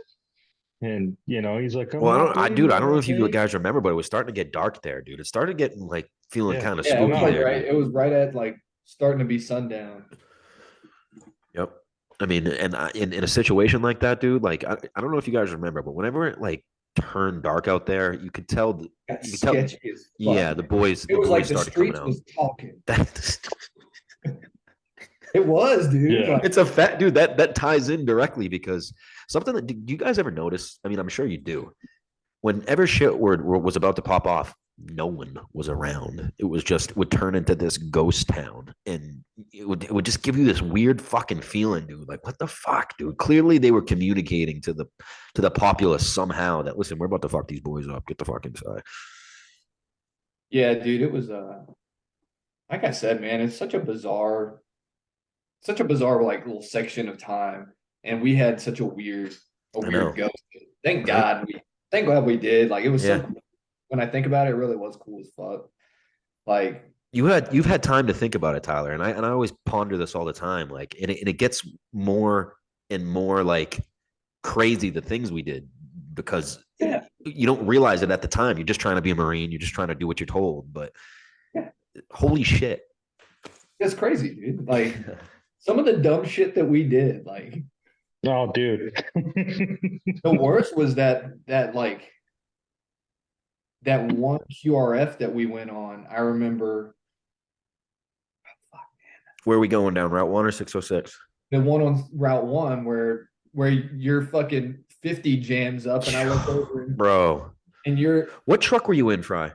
And he's like, I'm Well, not dude, bleeding. I don't I'm know if you okay. guys remember, but it was starting to get dark there, dude. It started getting like feeling Yeah. kind of Yeah, it was spooky like there, right. dude. It was right at like starting to be sundown. Yep. I mean, and in a situation like that, dude, like I don't know if you guys remember, but whenever it like turned dark out there, Got you could tell, sketchy as fuck, yeah, man. the It was boys like the started coming streets out. was talking. That It was, dude. Yeah. Like, it's a fact, dude. That ties in directly because something that do you guys ever notice? I mean, I'm sure you do. Whenever shit was about to pop off, no one was around. It was just would turn into this ghost town, and it would just give you this weird fucking feeling, dude. Like what the fuck, dude? Clearly, they were communicating to the populace somehow that listen, we're about to fuck these boys up. Get the fuck inside. yeah, dude. It was like I said, man. It's such a bizarre like little section of time, and we had such a I know, weird ghost. Thank right? God thank God we did. Like it was so Yeah. cool. When I think about it, it really was cool as fuck. Like You've had time to think about it, Tyler, and I always ponder this all the time. Like, and it gets more and more like crazy the things we did because yeah, you don't realize it at the time. You're just trying to be a Marine. You're just trying to do what you're told. But yeah, holy shit. it's crazy, dude. Like some of the dumb shit that we did. Like Oh, dude. the worst was that like that one QRF that we went on. I remember Where are we going down? Route 1 or 606? the one on Route One where your fucking 50 jams up, and I look over Bro. and you're What truck were you in, Fry?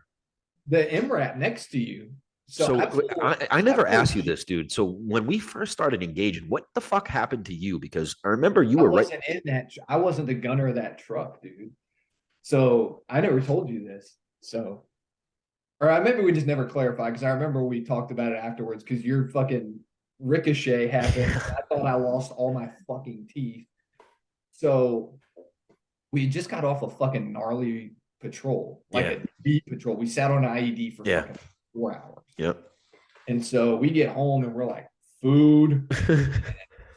the MRAP next to you. So So I I never told asked you this, dude. So when we first started engaging, what the fuck happened to you? Because I remember you I were right. wasn't in that. I wasn't the gunner of that truck, dude. So I never told you this. So, or I maybe we just never clarified because I remember we talked about it afterwards because your fucking ricochet happened. I thought I lost all my fucking teeth. So we just got off a fucking gnarly patrol, like Yeah. a deep patrol. We sat on an IED for Yeah. fucking 4 hours. Yep. And so we get home and we're like, food,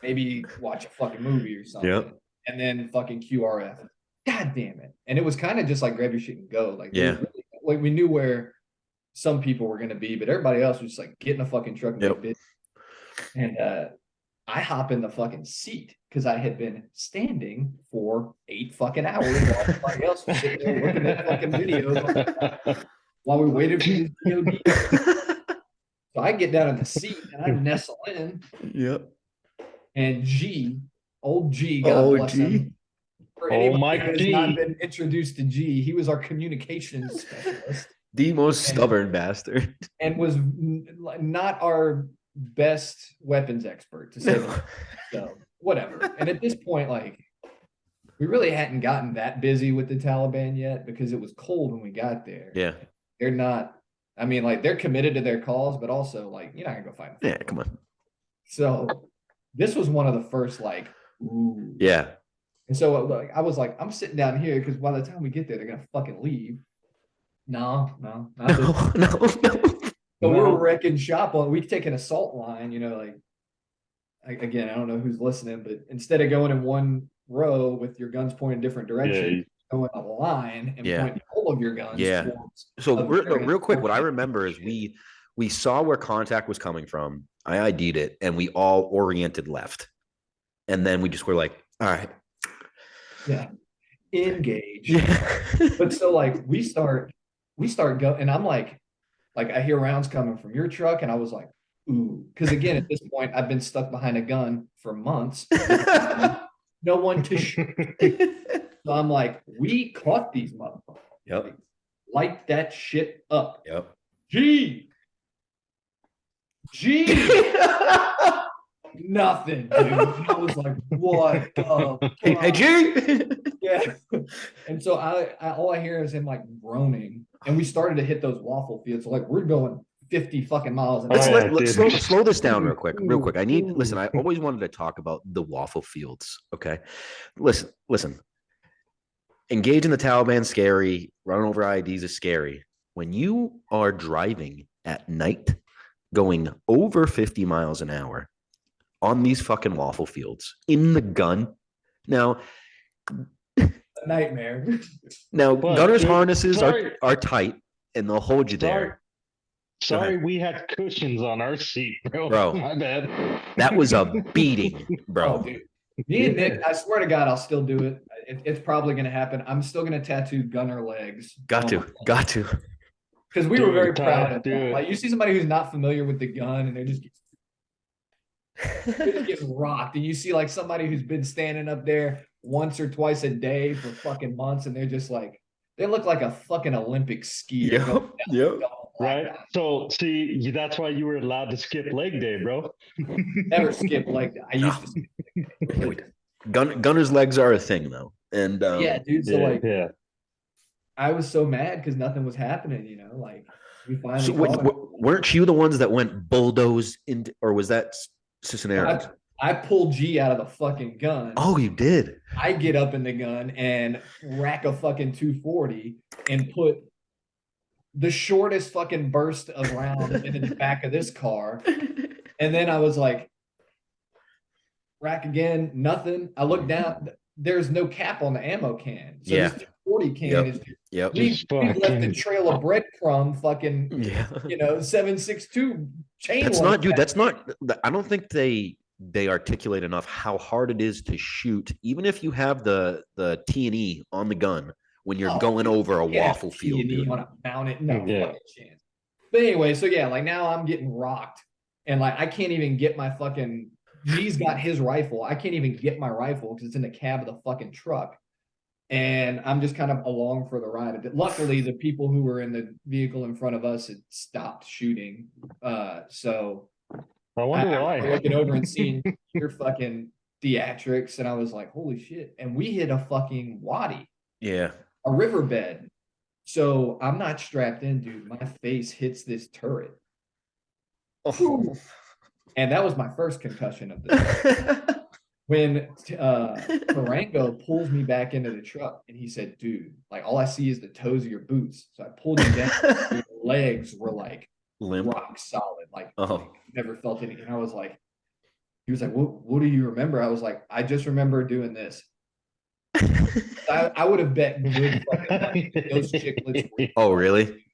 maybe watch a fucking movie or something. Yep. And then fucking QRF. God damn it. And it was kind of just like grab your shit and go. Like, Yeah. really, like we knew where some people were going to be, but everybody else was just like, get in a fucking truck and Yep. get busy. And I hop in the fucking seat because I had been standing for 8 fucking hours while everybody else was sitting there looking at fucking videos while we waited for these DOD. So I get down in the seat and I nestle in, Yep. and old G, God bless him. For anybody who has not been introduced to G, he was our communications specialist The most stubborn bastard. and was not our best weapons expert, to say the least. So whatever. And at this point, like we really hadn't gotten that busy with the Taliban yet because it was cold when we got there. Yeah. They're not. I mean, like they're committed to their cause, but also like you're not gonna go fight. Yeah, come on. So this was one of the first like, ooh. Yeah. And so like I was like, I'm sitting down here because by the time we get there, they're gonna fucking leave. No, not this. No. So we're wrecking shop on. We take an assault line, like again, I don't know who's listening, but instead of going in one row with your guns pointing different directions, go in a line and point all of your guns. Yeah. So real quick, what I remember is we saw where contact was coming from. I ID'd it, and we all oriented left, and then we just were like, all right. Yeah. Engage. Yeah. But so like we start going, and I'm like I hear rounds coming from your truck, and I was like, ooh, because again, at this point, I've been stuck behind a gun for months. No one to shoot. So I'm like, we caught these motherfuckers. Yep. Light that shit up. Yep. G. Nothing, dude. And I was like, what the Hey, fuck? G. Yeah. And so I all I hear is him like groaning. And we started to hit those waffle fields. So like we're going 50 fucking miles an Let's hour. slow this down real quick. Real quick. Listen, I always wanted to talk about the waffle fields. Okay. Listen. Engaging the Taliban scary, running over IEDs is scary. When you are driving at night, going over 50 miles an hour on these fucking waffle fields in the gun. Now, A nightmare. Now, But, gunners' dude, harnesses sorry. are tight and they'll hold you there. Sorry, we had cushions on our seat, bro. Bro, My bad. That was a beating, bro. Oh, dude. Me and Nick, I swear to God, I'll still do it. It's probably going to happen. I'm still going to tattoo gunner legs. Got to. Because we were very Dude, proud of that. dude. Like, you see somebody who's not familiar with the gun and they're just getting rocked. And you see like somebody who's been standing up there once or twice a day for fucking months and they're just like, they look like a fucking Olympic skier. Yep. Right. So see, that's why you were allowed to skip leg day, bro. Never skip like that. I used to skip. Gunner's legs are a thing though. And yeah, dude. So yeah. I was so mad because nothing was happening, you know, like we finally So weren't you the ones that went bulldoze into, or was that Cisneros? I pulled G out of the fucking gun. Oh, you did. I get up in the gun and rack a fucking 240 and put the shortest fucking burst of round into the back of this car. And then I was like, rack again, nothing. I look down, there's no cap on the ammo can. So this 240 can is we've left a trail of breadcrumb fucking 7.62 chain. That's not, dude. That's not. I don't think they articulate enough how hard it is to shoot, even if you have the T&E on the gun when you're going over a waffle field. T&E on a mounted, no fucking chance. But anyway, so yeah, like now I'm getting rocked, and like I can't even get my fucking. G's got his rifle. I can't even get my rifle because it's in the cab of the fucking truck. And I'm just kind of along for the ride. Luckily, the people who were in the vehicle in front of us had stopped shooting. So I wonder why. I'm looking over and seeing your fucking theatrics, and I was like, holy shit. And we hit a fucking wadi. Yeah. A riverbed. So I'm not strapped in, dude. My face hits this turret. Oh. And that was my first concussion of the when Tarango pulls me back into the truck and he said, dude, like all I see is the toes of your boots. So I pulled him down. Your legs were like limp, rock solid. Like never felt anything. And I was like, he was like, what do you remember? I was like, I just remember doing this. I would have bet good fucking those chiclets. Oh, really?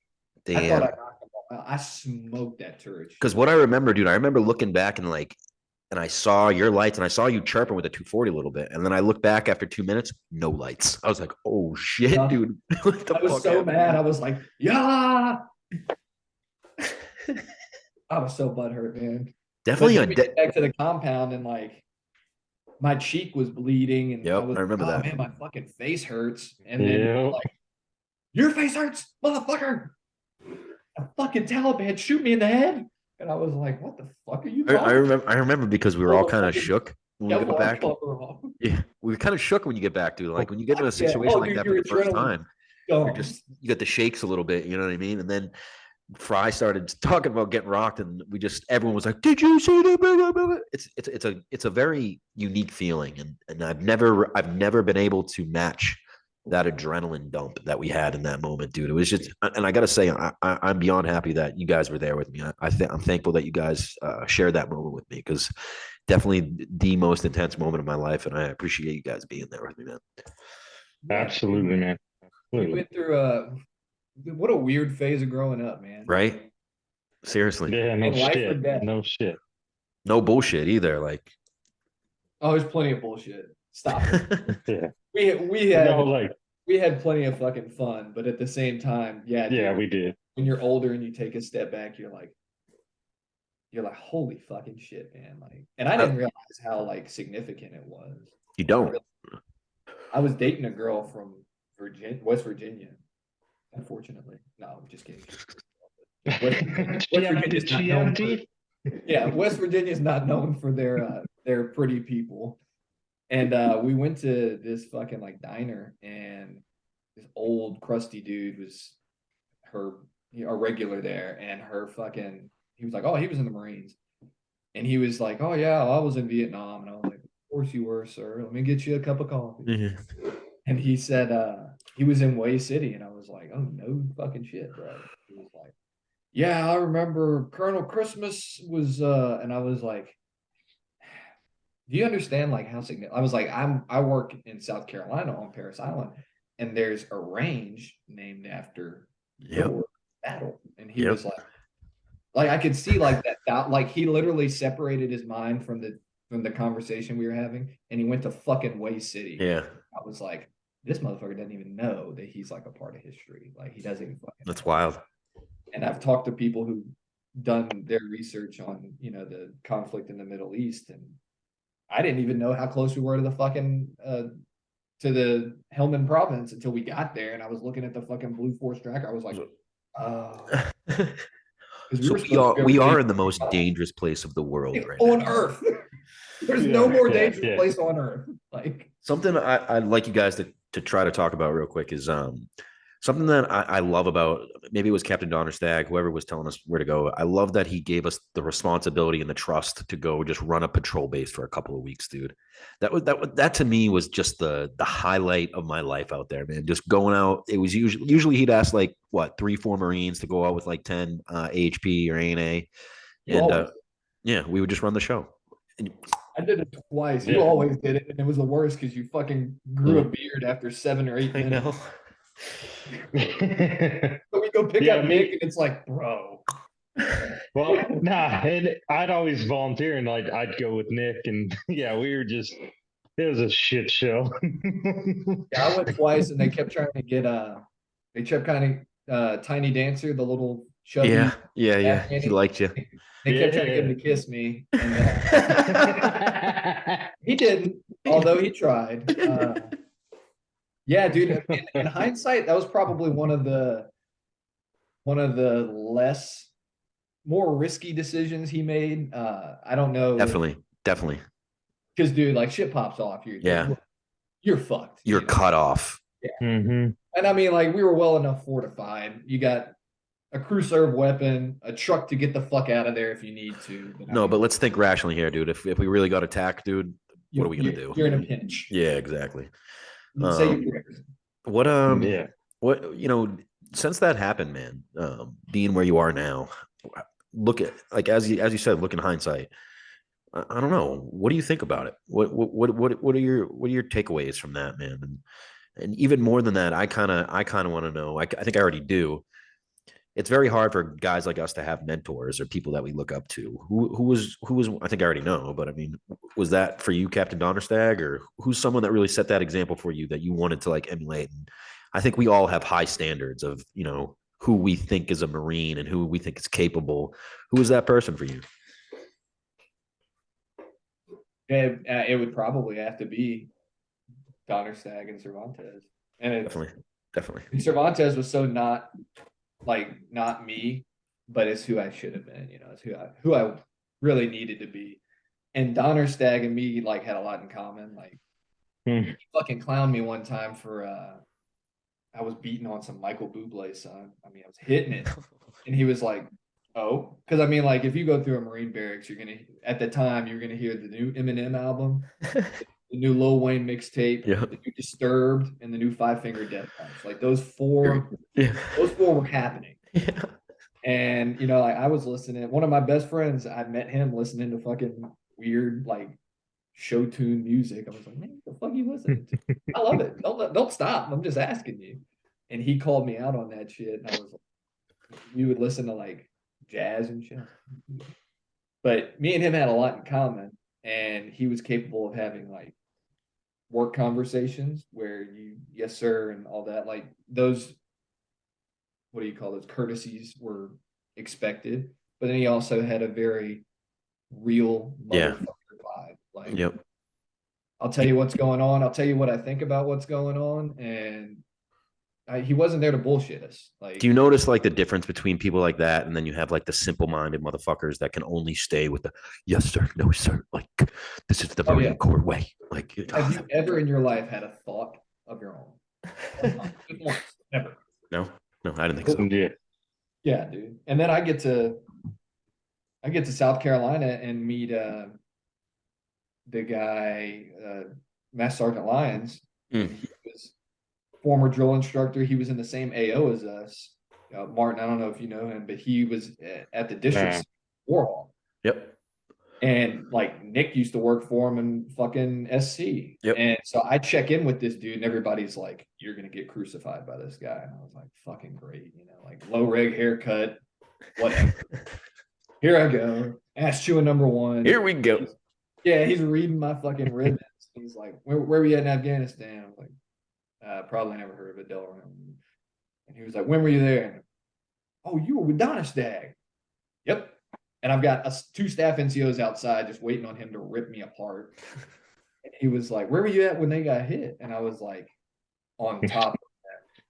Damn. I thought I knocked them all out. I smoked that turret. Because what I remember, dude, I remember looking back and I saw your lights and I saw you chirping with a 240 a little bit. And then I looked back after 2 minutes, no lights. I was like, oh shit, dude. What the I was fuck so happened? mad. I was like, yeah. I was so butthurt, man. Definitely back to the compound and like my cheek was bleeding and I was remember that. Man, my fucking face hurts. And then like, your face hurts, motherfucker. A fucking Taliban shoot me in the head. And I was like, what the fuck are you talking I remember because we were all kind of shook when we got back. Yeah, we kind of shook when you get back, dude. Like when you get in a situation like that for the first time, you get the shakes a little bit, you know what I mean? And then Frey started talking about getting rocked, and everyone was like, "Did you see that?" It's a very unique feeling, and I've never been able to match that adrenaline dump that we had in that moment, dude. It was just, and I gotta say, I'm beyond happy that you guys were there with me. I'm thankful that you guys shared that moment with me, because definitely the most intense moment of my life, and I appreciate you guys being there with me, man. Absolutely, man. We went through what a weird phase of growing up, man. Right? Seriously. Yeah, no shit. No shit. No bullshit either. Like, oh, there's plenty of bullshit. Stop it. Yeah. We had plenty of fucking fun, but at the same time, dude, we did. When you're older and you take a step back, you're like, holy fucking shit, man. Like, and I didn't realize how like significant it was. You don't. I was dating a girl from West Virginia. Unfortunately, no, I'm just kidding. West Virginia's Did not she known have for, teeth? yeah, West Virginia's not known for their pretty people. And we went to this fucking like diner, and this old crusty dude was her a regular there, and her fucking he was like, oh, he was in the Marines, and he was like, oh yeah, I was in Vietnam, and I was like, of course you were, sir. Let me get you a cup of coffee. Mhm. And he said he was in Way City, and I was like, oh no fucking shit, bro. He was like, yeah, I remember Colonel Christmas was and I was like, do you understand like how significant? I was like, I work in South Carolina on Paris Island, and there's a range named after Yep. your battle. And he Yep. was like I could see like that, like he literally separated his mind from the conversation we were having, and he went to fucking Way City. Yeah. I was like, this motherfucker doesn't even know that he's like a part of history. Like he doesn't even fucking That's know. wild. And I've talked to people who done their research on, the conflict in the Middle East, and I didn't even know how close we were to the fucking to the Helmand province until we got there, and I was looking at the fucking Blue Force tracker. I was like, oh, because we So were supposed to go we are really in the most dangerous place of the world right on now. Earth. There's no more dangerous yeah. place on Earth. Like Something I'd like you guys to try to talk about real quick is something that I love about, maybe it was Captain Donnerstag, whoever was telling us where to go. I love that he gave us the responsibility and the trust to go just run a patrol base for a couple of weeks, dude. That to me was just the highlight of my life out there, man. Just going out. It was usually he'd ask like what 3-4 Marines to go out with like 10 AHP or ANA, you and always, yeah, we would just run the show. And, I did it twice. You Yeah. always did it, and it was the worst because you fucking grew a beard after 7 or 8 I minutes. know. So we go pick Yeah, up me- Nick, and it's like, bro. Well, nah, and I'd always volunteer, and I'd go with Nick, and yeah, we were just it was a shit show. Yeah, I went twice, and they kept trying to get they kept kind of Tiny Dancer, the little chubby Yeah. He Afghani. liked you. They kept trying to get him to kiss me, and he didn't, although he tried. Yeah, dude. In hindsight, that was probably one of the less more risky decisions he made. I don't know, Definitely. because dude, like shit pops off, Yeah. you're fucked. You're you know? cut off. Mm-hmm. And I mean, like we were well enough fortified. You got a crew serve weapon, a truck to get the fuck out of there if you need to. But I No, mean, but let's think rationally here, dude. If we really got attacked, dude, what are we gonna do? You're in a pinch. Yeah, exactly. You say your prayers. What Yeah. what since that happened, man, being where you are now, look at like as you said, look in hindsight. I don't know. What do you think about it? What are your takeaways from that, man? And even more than that, I kind of want to know. I think I already do. It's very hard for guys like us to have mentors or people that we look up to. Who was I think I already know, but I mean, was that for you, Captain Donnerstag, or who's someone that really set that example for you that you wanted to like emulate? And I think we all have high standards of who we think is a Marine and who we think is capable. Who is that person for you? It would probably have to be Donnerstag and Cervantes. And Definitely. And Cervantes was so not me, but it's who I should have been. It's who I really needed to be. And Donnerstag and me like had a lot in common. Like he fucking clowned me one time for I was beating on some Michael Bublé son. I mean, I was hitting it, and he was like, "Oh," because I mean, like if you go through a Marine barracks, at the time you're gonna hear the new Eminem album, the new Lil Wayne mixtape, Yeah. the new Disturbed, and the new Five Finger Death Punch. Like those four were happening. Yeah. And like I was listening. One of my best friends, I met him listening to fucking weird like show tune music. I was like, man, what the fuck are you listening to? I love it. Don't stop. I'm just asking you. And he called me out on that shit. And I was like, we would listen to like jazz and shit. But me and him had a lot in common. And he was capable of having like work conversations where you, yes, sir, and all that. Like those, what do you call those? Courtesies were expected. But then he also had a very real motherfucker vibe. Like, Yep. I'll tell you what's going on. I'll tell you what I think about what's going on. And he wasn't there to bullshit us. Like, do you notice like the difference between people like that and then you have like the simple-minded motherfuckers that can only stay with the yes sir, no sir, like this is the Marine Corps way. Like, have you ever in your life had a thought of your own? Never. No, I didn't think so. Yeah, dude. And then I get to South Carolina and meet the guy, Master Sergeant Lyons. He was former drill instructor. He was in the same AO as us. Martin, I don't know if you know him, but he was at the district war hall. Yep. And like Nick used to work for him in fucking SC. Yep. And so I check in with this dude and everybody's like, you're going to get crucified by this guy. And I was like, fucking great. You know, like low reg haircut, whatever. Here I go. Ass chewing number one. Here we go. Yeah, he's reading my fucking ribbons. He's like, where were you at in Afghanistan? I'm like, probably never heard of it, Delaware. And he was like, when were you there? Oh, you were with Donnerstag. Yep. And I've got 2 staff NCOs outside just waiting on him to rip me apart. And he was like, where were you at when they got hit? And I was like, on top of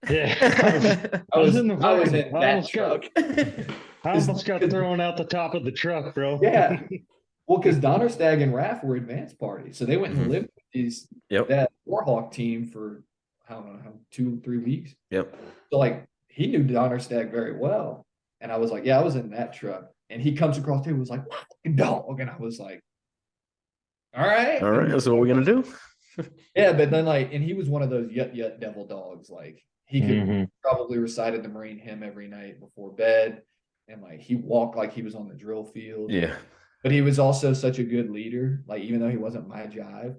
that. Yeah. I was in that truck. I almost got thrown out the top of the truck, bro. Yeah. Well, because Donnerstag and RAF were advanced parties. So they went and lived with that Warhawk team for, I don't know, 2-3 weeks. Yep. So like he knew Donnerstag very well. And I was like, yeah, I was in that truck. And he comes across the table, was like, dog. And I was like, all right. That's what we're gonna do. Yeah, but then like, and he was one of those yut devil dogs. Like he could probably recited the Marine hymn every night before bed. And like he walked like he was on the drill field. Yeah. But he was also such a good leader. Like, even though he wasn't my jive,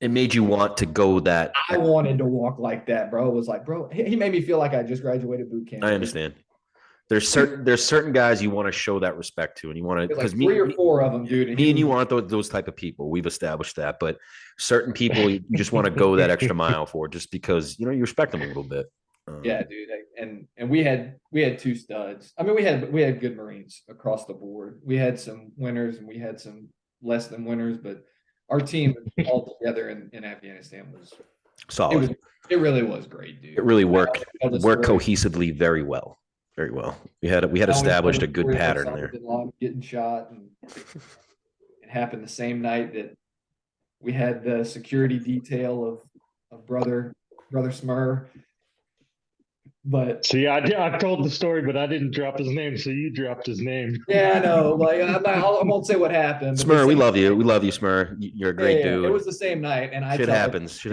it made you want to go that. I wanted to walk like that, bro. It was like, bro, he made me feel like I just graduated boot camp. I understand. There's certain guys you want to show that respect to, and you want to, because like 3 or 4 of them, dude. Me and you aren't those type of people. We've established that, but certain people you just want to go that extra mile for, just because you respect them a little bit. Yeah, dude. And we had 2 studs. I mean, we had good Marines across the board. We had some winners and we had some less than winners, but our team all together in Afghanistan was solid. It really was great, dude. It really worked cohesively very well. Very well. We had established a good pattern there. Getting shot, and it happened the same night that we had the security detail of brother Smur. But see, I told the story, but I didn't drop his name, so you dropped his name. Yeah, I know. Like I won't say what happened. Smur, we love you. We love you, Smur. You're a great dude. It was the same night, and Shit happens.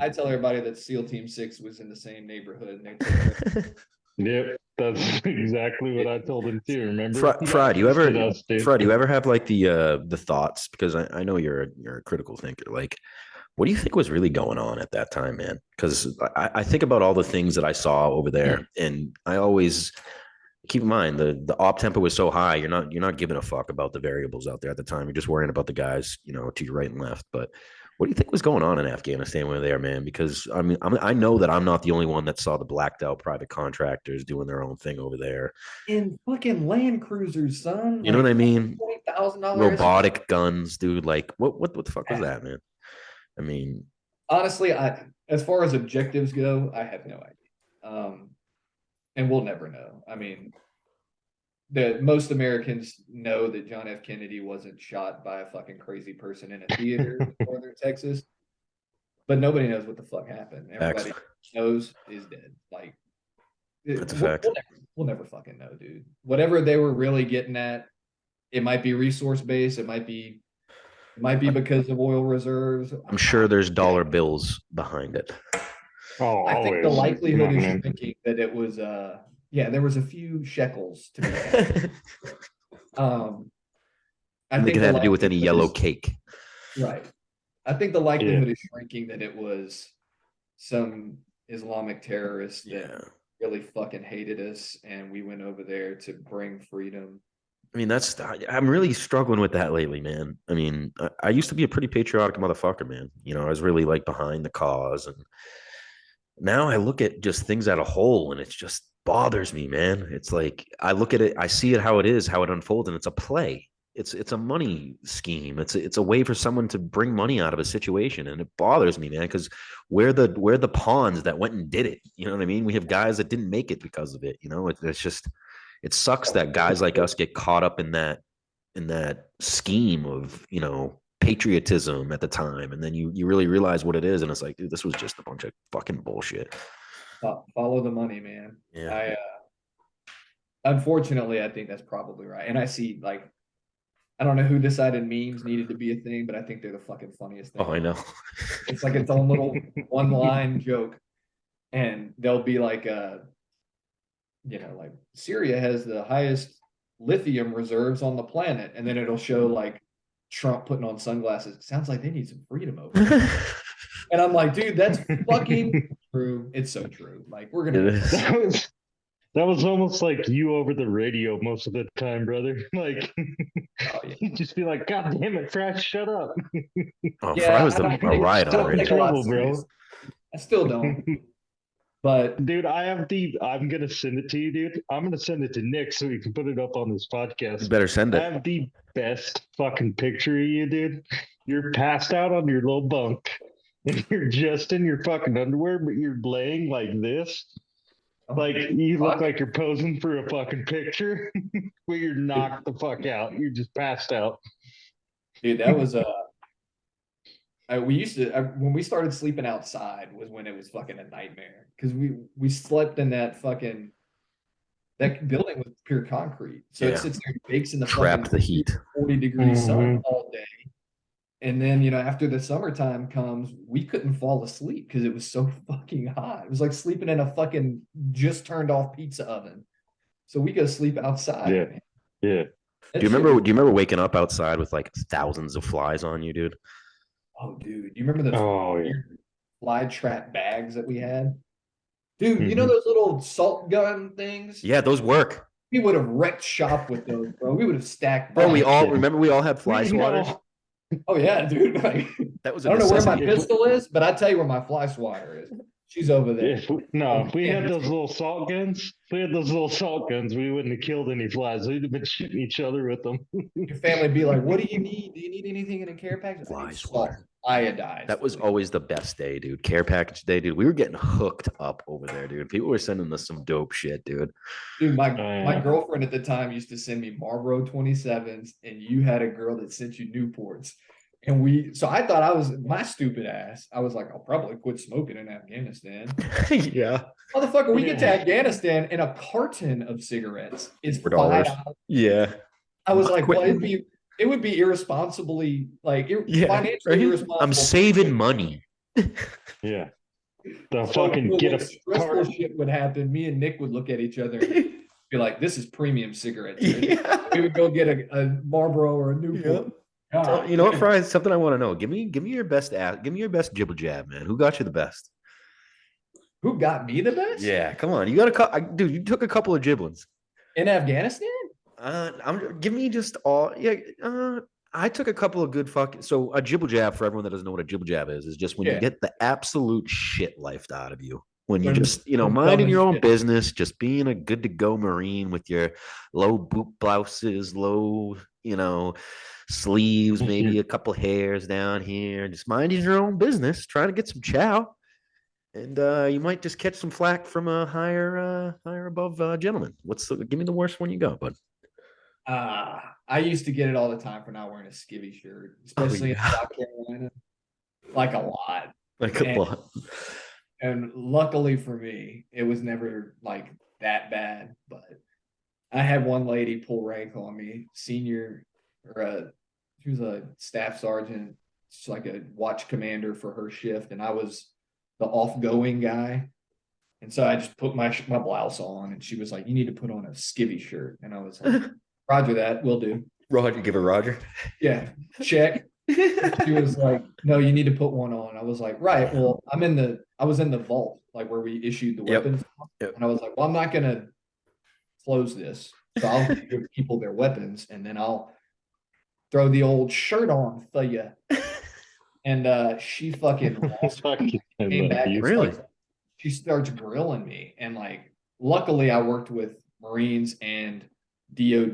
I tell everybody that SEAL Team 6 was in the same neighborhood. And yep, that's exactly what I told him too. Remember, Fry, do you ever have like the thoughts? Because I know you're a critical thinker. Like, what do you think was really going on at that time, man? Because I think about all the things that I saw over there, and I always keep in mind the op tempo was so high. You're not giving a fuck about the variables out there at the time. You're just worrying about the guys, to your right and left. But what do you think was going on in Afghanistan when they were there, man? Because I mean, I know that I'm not the only one that saw the blacked out private contractors doing their own thing over there. In fucking Land Cruisers, son. You know what I mean? $20,000 robotic guns, dude. Like, what the fuck was that, man? I mean, honestly, as far as objectives go, I have no idea. And we'll never know. I mean, most Americans know that John F. Kennedy wasn't shot by a fucking crazy person in a theater in northern Texas, but nobody knows what the fuck happened. Everybody knows is dead. Like, that's a fact. We'll never fucking know, dude. Whatever they were really getting at, it might be resource based. It might be because of oil reserves. I'm sure there's dollar bills behind it. Oh, I think the likelihood is thinking that it was there was a few shekels to be had. I think it had to do with any yellow cake. Right. I think the likelihood is shrinking that it was some Islamic terrorists that really fucking hated us, and we went over there to bring freedom. I mean, I'm really struggling with that lately, man. I mean, I used to be a pretty patriotic motherfucker, man. I was really like behind the cause, and now I look at just things as a whole, and it just bothers me, man. It's like I look at it, I see it how it is, how it unfolds, and it's a play. it's a money scheme. It's a way for someone to bring money out of a situation, and it bothers me, man, because we're the pawns that went and did it. You know what I mean? We have guys that didn't make it because of it. You know, it's just it sucks that guys like us get caught up in that scheme of patriotism at the time, and then you really realize what it is, and it's like, dude, this was just a bunch of fucking bullshit. Follow the money, man. Yeah. I unfortunately, I think that's probably right. And I see, like, I don't know who decided memes needed to be a thing, but I think they're the fucking funniest thing. Oh, I know. It's like its own little one line joke, and they'll be like, like Syria has the highest lithium reserves on the planet, and then it'll show like Trump putting on sunglasses. Sounds like they need some freedom over there. And I'm like, dude, that's fucking true. It's so true. Like, we're gonna. That was almost like you over the radio most of the time, brother. Like, you'd just be like, God damn it, Fry, shut up. Oh, yeah, Fry was a riot on radio. Trouble, bro. I still don't. But dude, I'm gonna send it to you, dude. I'm gonna send it to Nick so you can put it up on this podcast. You better send it. I have the best fucking picture of you, dude. You're passed out on your little bunk, and you're just in your fucking underwear, but you're laying like this. Like, you look like you're posing for a fucking picture, but you're knocked the fuck out. You're just passed out. Dude, that was we used to when we started sleeping outside was when it was fucking a nightmare, because we slept in that building with pure concrete, so it sits there and bakes in the trapped the heat, 40-degree sun all day. And then, after the summertime comes, we couldn't fall asleep because it was so fucking hot. It was like sleeping in a fucking just turned off pizza oven. So we go sleep outside. Yeah. Man. Yeah. Do you remember waking up outside with like thousands of flies on you, dude? Oh, dude. You remember those fly trap bags that we had? Dude, you know those little salt gun things? Yeah, those work. We would have wrecked shop with those, bro. We would have stacked. Bro, we all had fly swatters. Oh yeah, dude. Like, that was. I don't know where my pistol is, but I tell you where my fly swatter is. She's over there. If we had those little salt guns, we wouldn't have killed any flies. We'd have been shooting each other with them. Your family would be like, "What do you need? Do you need anything in a care package?" Fly swatter. Iodized. That was always the best day, dude. Care package day, dude. We were getting hooked up over there, dude. People were sending us some dope shit, dude. Dude, my girlfriend at the time used to send me Marlboro 27s, and you had a girl that sent you Newports. And so I thought I was my stupid ass. I was like, I'll probably quit smoking in Afghanistan. Yeah. Motherfucker, we get to Afghanistan and a carton of cigarettes is $5. Yeah. I was like, well, it would be irresponsibly, like, financially irresponsible. I'm saving money. Yeah. The fucking get a stressful shit would happen. Me and Nick would look at each other and be like, this is premium cigarettes. Yeah. We would go get a Marlboro or a Newport. Yep. So, you know what, Fry? Something I want to know. Give me your best give me your best jibble jab, man. Who got you the best? Who got me the best? Yeah, come on. You got dude. You took a couple of jiblins in Afghanistan. Give me just all. Yeah. I took a couple of good So a jibble jab, for everyone that doesn't know what a jibble jab is just when you get the absolute shit lifed out of you. When you just, minding your own business, just being a good to go Marine with your low boot blouses, low, sleeves, maybe a couple hairs down here, just minding your own business, trying to get some chow. And you might just catch some flack from a higher above gentleman. Give me the worst one you got, bud. I used to get it all the time for not wearing a skivvy shirt, especially in South Carolina. Like a lot. And luckily for me, it was never like that bad. But I had one lady pull rank on me, she was a staff sergeant, she's like a watch commander for her shift, and I was the off-going guy. And so I just put my blouse on, and she was like, "You need to put on a skivvy shirt." And I was like, "Roger that, will do." Roger, give her Roger. Yeah, check. She was like, "No, you need to put one on." I was like, "Right, well, I was in the vault, like where we issued the weapons." Yep. And I was like, "Well, I'm not gonna close this, so I'll give people their weapons, and then I'll throw the old shirt on for you." And she fucking came back. Really? She starts grilling me, and like, luckily I worked with Marines and DOD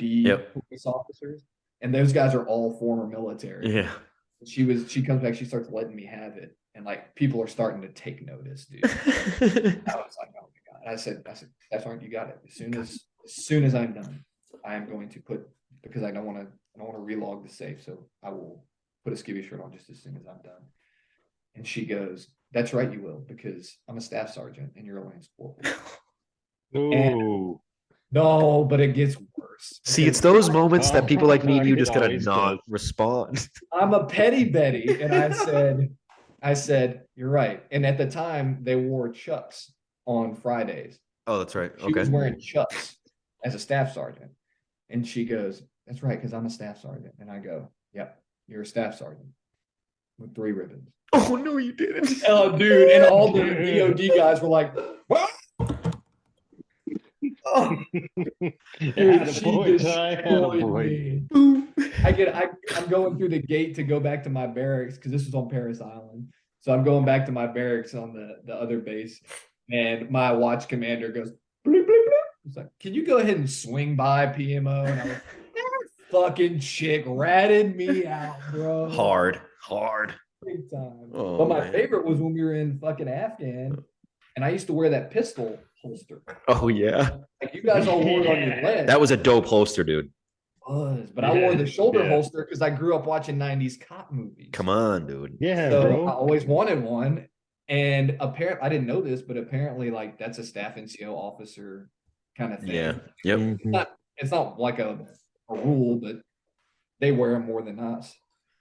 police officers. and those guys are all former military. Yeah. She comes back, she starts letting me have it, and like people are starting to take notice, dude. I was like, oh my god. I said, that's right, you got it. As soon as I'm done, I am going to put, because I don't want to relog the safe, so I will put a skivvy shirt on just as soon as I'm done. And she goes, that's right, you will, because I'm a staff sergeant and you're a lance corporal. Ooh. No, but it gets worse. See, it's those I- moments that people like me and you It just gotta always not does. respond. I'm a petty Betty, and I said, you're right. And at the time, they wore Chucks on Fridays. Oh, that's right. She was Okay. wearing Chucks as a staff sergeant, and she goes, "That's right, because I'm a staff sergeant." And I go, "Yep, you're a staff sergeant with 3 ribbons." Oh no, you didn't. Oh, dude! And all the DoD guys were like, "What?" Oh, dude, she destroyed me. I'm going through the gate to go back to my barracks because this was on Paris Island. So I'm going back to my barracks on the other base, and my watch commander goes, bloop, bloop, bloop. He's like, "Can you go ahead and swing by PMO?" And I was, that fucking chick ratted me out, bro. Hard. Big time. Oh, But my man. favorite was when we were in fucking Afghan, and I used to wear that pistol holster. Oh yeah. Like you guys all wore it on your leg. That was a dope holster, dude. But I wore the shoulder Yeah. holster because I grew up watching 90s cop movies. Come on, dude. Yeah, So bro. I always wanted one. And apparently, I didn't know this, but apparently, like that's a staff NCO officer kind of thing. Yeah. Yep. Mhm. It's not like a rule, but they wear them more than us.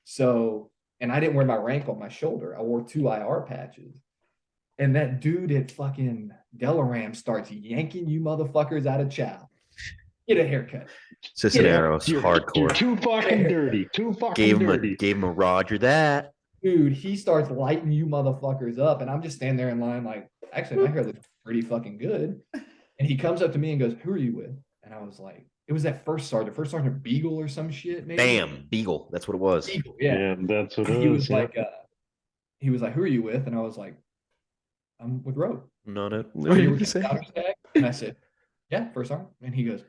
So, and I didn't wear my rank on my shoulder. I wore 2 IR patches. And that dude at fucking Delaram starts yanking you motherfuckers out of chow. Get a haircut. Cisneros, You're hardcore. too fucking dirty. Too fucking dirty. Gave him a Roger that. Dude, he starts lighting you motherfuckers up, and I'm just standing there in line like, actually, my hair looks pretty fucking good. And he comes up to me and goes, "Who are you with?" And I was like, it was that first sergeant Beagle or some shit, maybe. Bam, Beagle. That's what it was. Beagle, yeah. That's what it He was. was like, "Who are you with?" And I was like, "I'm with Road." No, no. "Are What you did with you say? Donnerstag?" And I said, "Yeah, first sergeant." And he goes,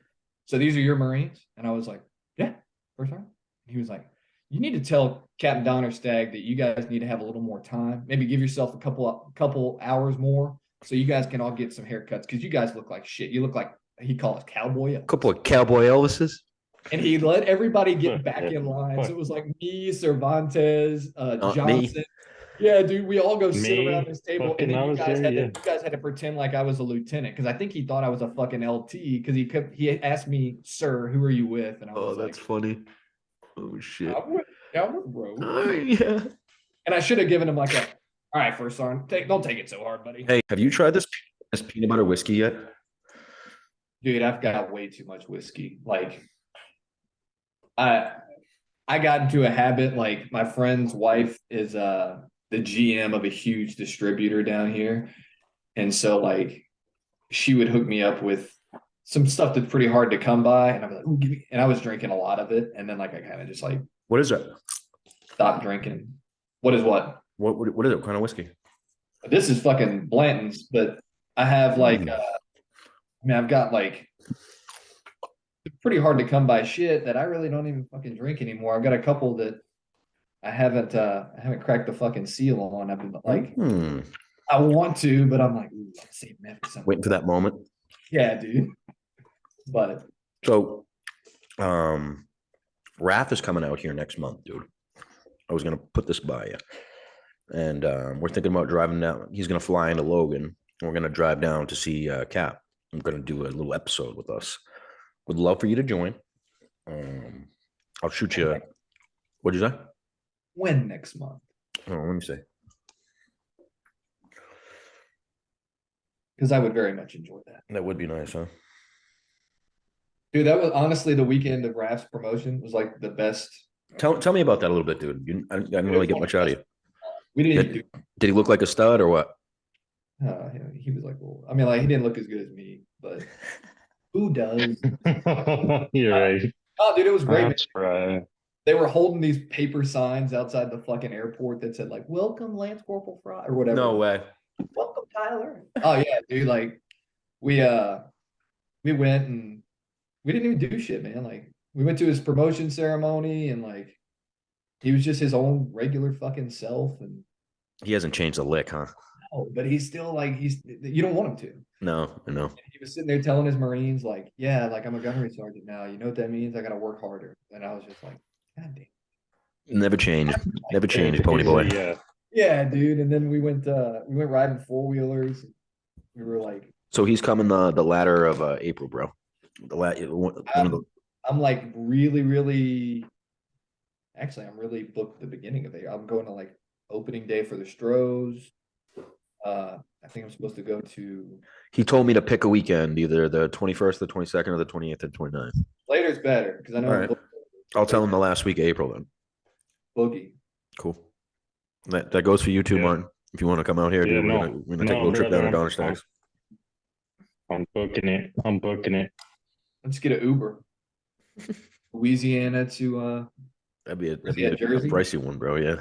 "So these are your Marines?" And I was like, "Yeah, first sergeant." And he was like, "You need to tell Captain Donnerstag that you guys need to have a little more time. Maybe give yourself a couple hours more so you guys can all get some haircuts because you guys look like shit. You look like," he called us cowboy. Couple of cowboy Elvises. And he let everybody get back in line. So it was like me, Cervantes, Not Johnson. me. Yeah, dude, we all go sit Me, around this table, and fucking then I you was guys, there, yeah. you guys had to pretend like I was a lieutenant because I think he thought I was a fucking LT because he asked me, "Sir, who are you with?" And I Oh, was that's like, funny. Oh shit. I'm with Road. Oh, yeah. And I should have given him like a, "All right, first sergeant, don't take it so hard, buddy." Hey, have you tried this peanut butter whiskey yet? Dude, I've got way too much whiskey. Like, I got into a habit. Like, my friend's wife is the GM of a huge distributor down here, and so like she would hook me up with some stuff that's pretty hard to come by, and I'm like, "Ooh, give me," and I was drinking a lot of it, and then like I kind of just like What is that? stopped drinking. What is what? What is it? What kind of whiskey? This is fucking Blanton's, but I have like I've got like pretty hard to come by shit that I really don't even fucking drink anymore. I've got a couple that I haven't cracked the fucking seal on. I've been like, I want to, but I'm like, ooh, I'm saving that for something. Waiting for that moment. Yeah, dude. But So, Raph is coming out here next month, dude. I was gonna put this by you, and we're thinking about driving down. He's gonna fly into Logan. And we're gonna drive down to see Cap. I'm gonna do a little episode with us. Would love for you to join. I'll shoot you. What'd you say? when next month? Oh, let me see. Because I would very much enjoy that. That would be nice, huh? Dude, that was honestly the weekend of Raph's promotion was like the best. Tell me about that a little bit, dude. I didn't really get much out of you. We didn't do. Did he look like a stud or what? He was like, well, I mean, like he didn't look as good as me, but who does? You're right. Oh, dude, it was great. That's right. They were holding these paper signs outside the fucking airport that said like "Welcome, Lance Corporal Frey" or whatever. No way. "Welcome, Tyler." Oh yeah, dude. Like we went and we didn't even do shit, man. Like we went to his promotion ceremony, and like he was just his own regular fucking self. And He hasn't changed a lick, huh? oh, but he's still like you don't want him to. No, I know. He was sitting there telling his Marines, like, yeah, like I'm a gunnery sergeant now. You know what that means? I gotta work harder. And I was just like, God damn. Never change. Never change, pony boy. Yeah. Yeah, dude. And then we went riding 4-wheelers. We were like, So he's coming the latter of April, bro. One of the I'm like really actually I'm really booked the beginning of it. I'm going to like opening day for the Stros. I think I'm supposed to go to He told me to pick a weekend, either the 21st, the 22nd, or the 28th and 29th. later's better because I know All right. I'll tell him the last week of April then. boogie. Cool. That goes for you too, Yeah. Martin. If you want to come out here, Yeah, dude, we're gonna take a little trip down to Donnerstag's. I'm booking it. I'm booking it. Let's get an Uber. Louisiana to That'd be a Jersey? pricey one, bro. Yeah.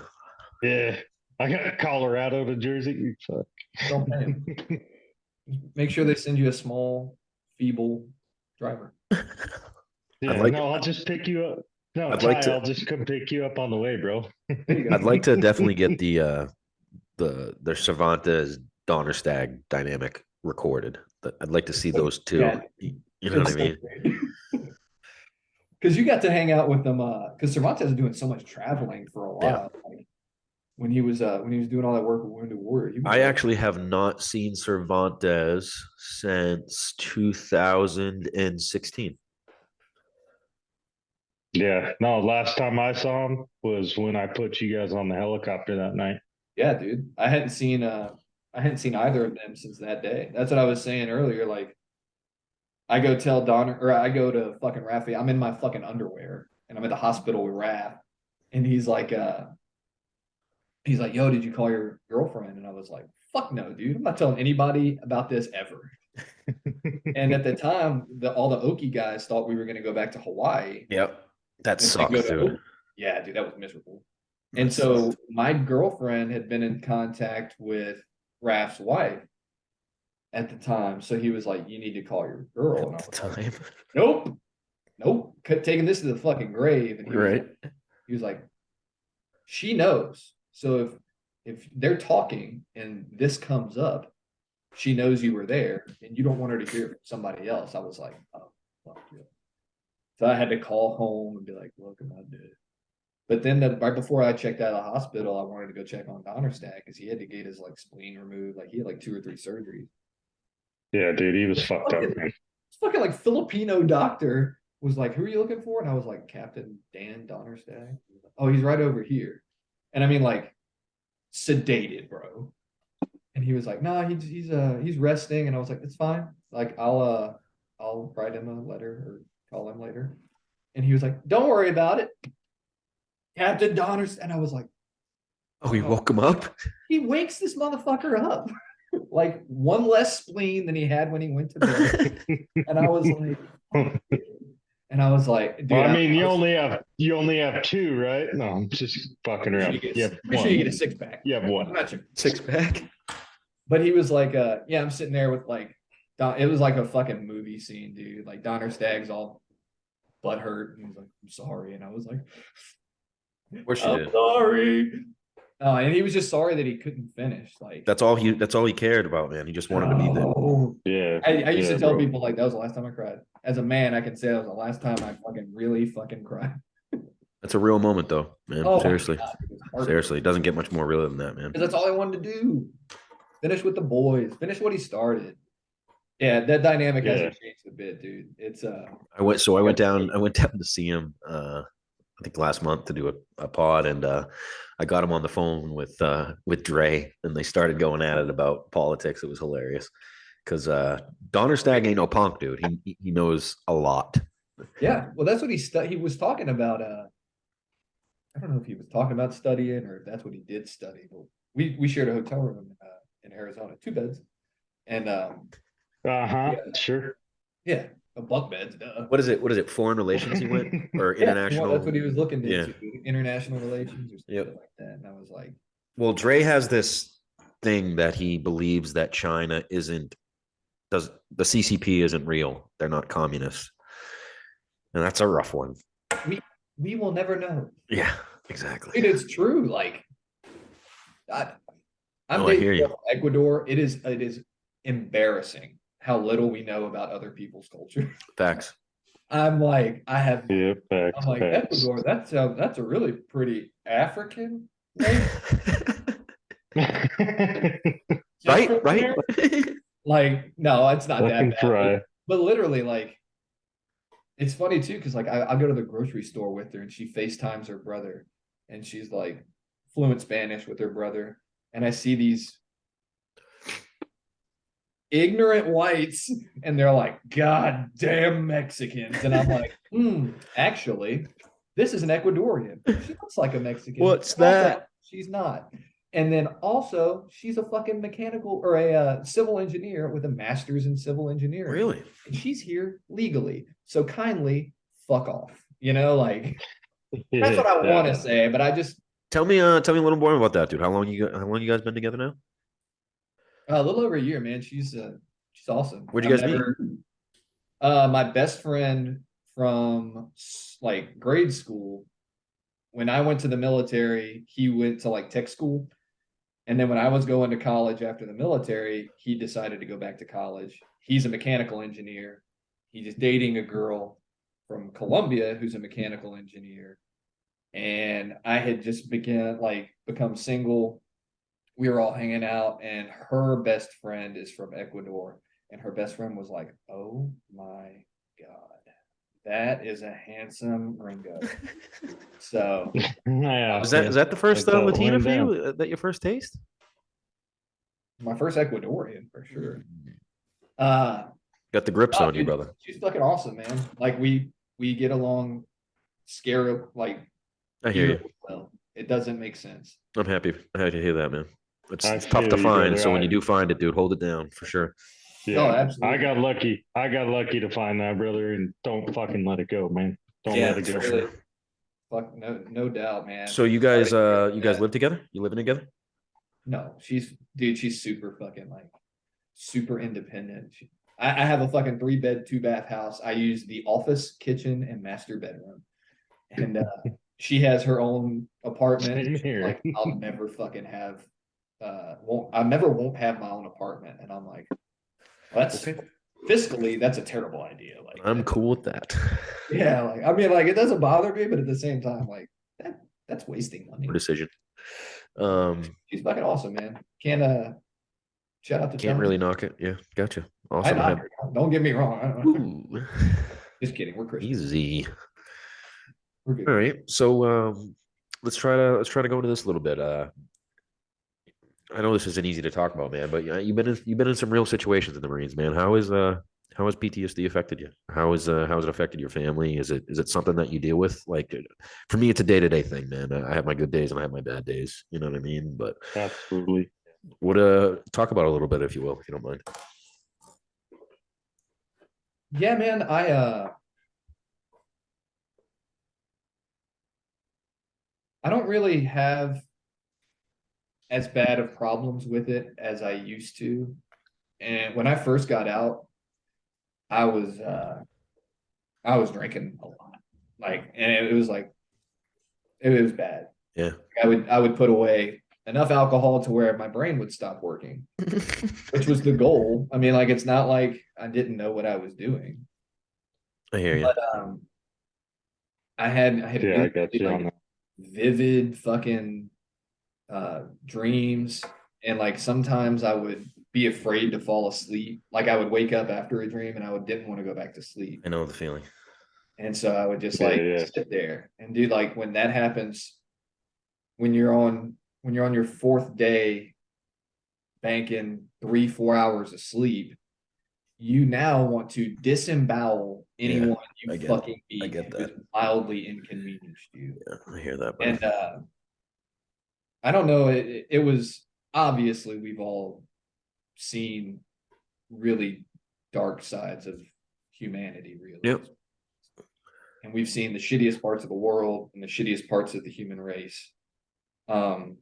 Yeah. I got Colorado to Jersey. Fuck. don't pay 'em. Make sure they send you a small, feeble driver. Yeah, like- no, I'll just pick you up. No, I'd Ty, like to- I'll just come pick you up on the way, bro. There you go. I'd like to definitely get the Cervantes Donnerstag dynamic recorded. I'd like to see those two. Yeah. You know what I mean? Because you got to hang out with them. Because Cervantes is doing so much traveling for a while. Yeah. Like, when he was doing all that work with Wounded Warrior. He was I actually have not seen Cervantes since 2016. Yeah, no, last time I saw him was when I put you guys on the helicopter that night. Yeah, dude. I hadn't seen either of them since that day. That's what I was saying earlier. Like, I go tell Donner, or I go to fucking Rafi. I'm in my fucking underwear, and I'm at the hospital with Raph, and he's like, yo, did you call your girlfriend? And I was like, fuck no, dude. I'm not telling anybody about this ever. And at the time, all the Okie guys thought we were going to go back to Hawaii. Yep. That And sucks, go to dude. Yeah, dude, that was miserable. And so my girlfriend had been in contact with Raph's wife at the time. So he was like, you need to call your girl. And I At was the like, time. nope. Taking this to the fucking grave. And he was like, she knows. So if they're talking and this comes up, she knows you were there and you don't want her to hear from somebody else. I was like, oh, fuck you. So I had to call home and be like, look, I'm not dead. But then right before I checked out of the hospital, I wanted to go check on Donnerstag because he had to get his like spleen removed. Like he had like 2 or 3 surgeries. Yeah, dude, he was fucked up, man. This fucking like Filipino doctor was like, who are you looking for? And I was like, Captain Dan Donnerstag. Oh, he's right over here. And I mean, like, sedated, bro. And he was like, no, he's resting. And I was like, it's fine. Like, I'll write him a letter or call him later. And he was like, don't worry about it. Captain Donnerstag. And I was like, Oh, you woke him up? he wakes this motherfucker up. Like one less spleen than he had when he went to bed. And I was like, dude, Well, I mean, you only have 2, right? No, I'm just fucking around. Yeah, pretty sure you get a 6-pack. You have one. I'm not sure. 6-pack? But he was like, yeah, I'm sitting there with like, it was like a fucking movie scene, dude. Like Donnerstag's all butthurt, and he's like, I'm sorry. And I was like, Of she I'm did. sorry. And he was just sorry that he couldn't finish. Like That's all he cared about, man. He just wanted to be there. oh. Yeah. I used to tell bro. people like that was the last time I cried. As a man, I can say that was the last time I fucking really fucking cried. That's a real moment, though, man. Oh, Seriously. my God, it was heartbreaking. Seriously. It doesn't get much more real than that, man. Because that's all I wanted to do. Finish with the boys. Finish what he started. Yeah, that dynamic hasn't changed a bit, dude. It's I went down to see him I think last month to do a pod, and I got him on the phone with Dre, and they started going at it about politics. It was hilarious because Donnerstag ain't no punk, dude. He knows a lot. yeah. Well, that's what he was talking about. I don't know if he was talking about studying or if that's what he did study. But we shared a hotel room in Arizona, 2 beds, and Sure. yeah, a bunk beds. What is it? Foreign relations he went, or international? That's what he was looking Yeah. into. International relations or something Yep. like that. And I was like, Well, Dre has this thing that he believes that China the CCP isn't real. They're not communists. And that's a rough one. We will never know. Yeah, exactly. It's true. Like I'm I hear dating you. from Ecuador. It is embarrassing how little we know about other people's culture. Facts. I'm like, Yeah, I'm facts, like, facts. Ecuador, that's a really pretty African name. Just Right, from right. there? Like, no, it's not I that can bad. try. But literally, like, it's funny too, because like I go to the grocery store with her and she FaceTimes her brother and she's like fluent Spanish with her brother. And I see these ignorant whites and they're like, God damn Mexicans. And I'm like, actually, this is an Ecuadorian. She looks like a Mexican. What's that? She's not. And then also, she's a fucking mechanical or a civil engineer with a master's in civil engineering. Really? And she's here legally. So kindly fuck off. You know, like that's what I want to say. But I just tell me a little more about that, dude. How long you guys been together now? a little over a year, man. She's awesome. Where'd And you I've guys meet? never my best friend from like grade school. When I went to the military, he went to like tech school. And then when I was going to college after the military, he decided to go back to college. He's a mechanical engineer. He's dating a girl from Colombia who's a mechanical engineer. And I had just become single. We were all hanging out, and her best friend is from Ecuador. And her best friend was like, oh my God, that is a handsome gringo. So Yeah, Is that the first Like that, Latina laying for down. you? That your first taste? my first Ecuadorian for sure. Uh Got the grips oh, on you, dude, brother. she's fucking awesome, man. Like we get along scare like I hear you. eerily well. It doesn't make sense. I'm happy. I had to hear that, man. I It's tough to feel you, find. brother. So when you do find it, dude, hold it down for sure. Oh, Yeah, I absolutely. got lucky. I got lucky to find that, brother, and don't fucking let it go, man. Don't Yeah, let it go. really. Fuck no doubt, man. So you guys live together? You living together? No, she's super fucking like super independent. I have a fucking 3-bed, 2-bath house. I use the office, kitchen, and master bedroom. And she has her own apartment. Same She's here. like, I'll never fucking have won't have my own apartment. And I'm like, well, that's Okay. fiscally, that's a terrible idea. Like I'm cool with that. yeah, like I mean, like it doesn't bother me, but at the same time, like that's wasting money. Decision. She's fucking awesome, man. Can't shout out to Can't Tom. really knock it. Yeah, gotcha. I Awesome. knocked her. Don't get me wrong. Ooh, Just kidding. We're Christian. easy. We're good. All right. So let's try to go into this a little bit. I know this isn't easy to talk about, man, but yeah, you've been in some real situations in the Marines, man. How has PTSD affected you? How has it affected your family? Is it something that you deal with? Like for me, it's a day-to-day thing, man. I have my good days and I have my bad days. You know what I mean? But Absolutely. would talk about it a little bit if you will, if you don't mind. Yeah, man. I don't really have as bad of problems with it as I used to. And when I first got out, I was drinking a lot. Like, and it was like it was bad. Yeah. I would put away enough alcohol to where my brain would stop working, which was the goal. I mean, like it's not like I didn't know what I was doing. I hear you. But I had Yeah, I got you like, on that. vivid fucking dreams, and like sometimes I would be afraid to fall asleep. Like I would wake up after a dream and didn't want to go back to sleep. I know the feeling. And so I would just Yeah, like yeah. sit there and do like when that happens, when you're on your fourth day banking 3-4 hours of sleep, you now want to disembowel anyone I you get- fucking I meet get who has that. mildly inconvenienced you. Yeah, I hear that, bro. And I don't know, it was obviously we've all seen really dark sides of humanity, really. Yep. And we've seen the shittiest parts of the world and the shittiest parts of the human race. I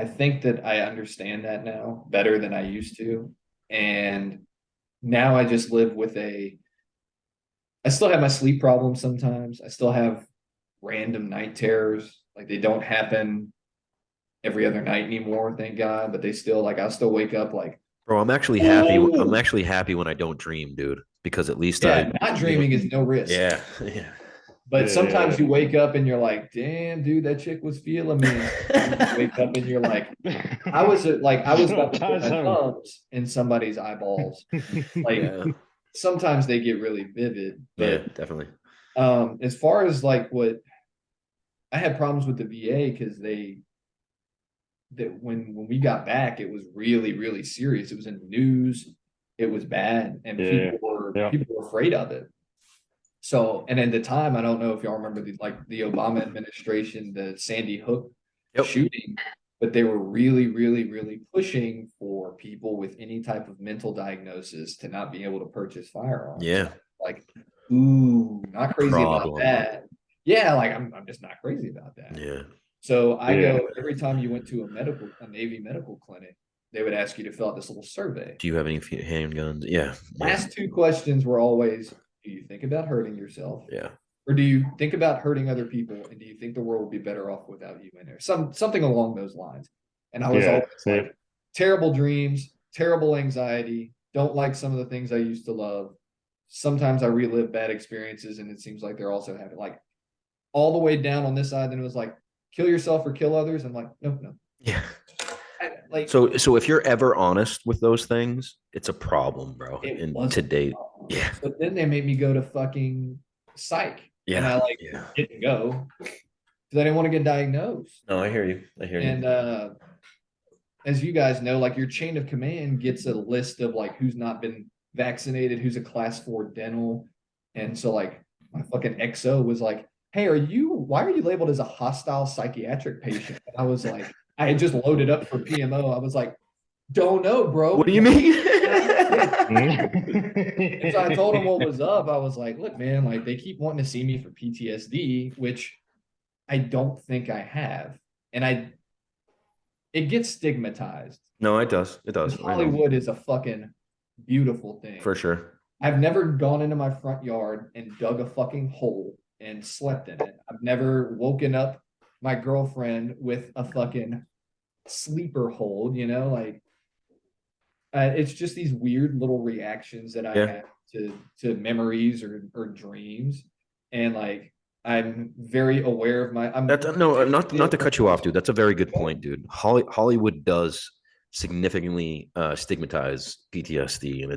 think that I understand that now better than I used to. And now I just live with I still have my sleep problems sometimes. I still have random night terrors. Like they don't happen every other night anymore, thank God. But they still like I'll still wake up like, Bro, I'm actually happy. I'm oh actually happy when I don't dream, dude, because at least yeah, not dreaming is no risk. yeah, yeah. But sometimes Yeah. you wake up and you're like, damn, dude, that chick was feeling me. And sometimes you wake up and you're like, I was about to put Sometimes my I'm. thumbs in somebody's eyeballs. Like Yeah, sometimes they get really vivid. yeah, But definitely. as far as like what I had problems with the VA because that when we got back, it was really, really serious. It was in the news, it was bad, and Yeah. Yeah. people were afraid of it. So, and at the time, I don't know if y'all remember the Obama administration, the Sandy Hook Yep. shooting, but they were really, really, really pushing for people with any type of mental diagnosis to not be able to purchase firearms. Yeah. Like, ooh, not crazy about Problem. that. Yeah, like I'm just not crazy about that. Yeah. So I Yeah. go every time you went to a Navy medical clinic, they would ask you to fill out this little survey. Do you have any handguns? Yeah. Yeah. Last two questions were always, do you think about hurting yourself? Yeah. Or do you think about hurting other people? And do you think the world would be better off without you in there? Something along those lines. And I was Yeah. always like, terrible dreams, terrible anxiety, don't like some of the things I used to love. Sometimes I relive bad experiences and it seems like they're also having like all the way down on this side. Then it was like, kill yourself or kill others. I'm like, no, no. Yeah. Like So if you're ever honest with those things, it's a problem, bro. it In was to date. Yeah. But then they made me go to fucking psych. And I Yeah. like Yeah. didn't go because I didn't want to get diagnosed. No, I hear you. I hear And you. as you guys know, like your chain of command gets a list of like who's not been vaccinated, who's a class 4 dental. And so like my fucking XO was like, hey, why are you labeled as a hostile psychiatric patient? And I was like, I had just loaded up for PMO. I was like, don't know, bro. What do you mean? And so I told him what was up. I was like, look, man, like they keep wanting to see me for PTSD, which I don't think I have. And it gets stigmatized. No, it does. It does. Hollywood is a fucking beautiful thing. For sure. I've never gone into my front yard and dug a fucking hole and slept in it. I've never woken up my girlfriend with a fucking sleeper hold, like it's just these weird little reactions that I have to memories or dreams. And like I'm very aware of That's no, not to cut you off, dude. That's a very good point, dude. Hollywood does significantly stigmatize PTSD, and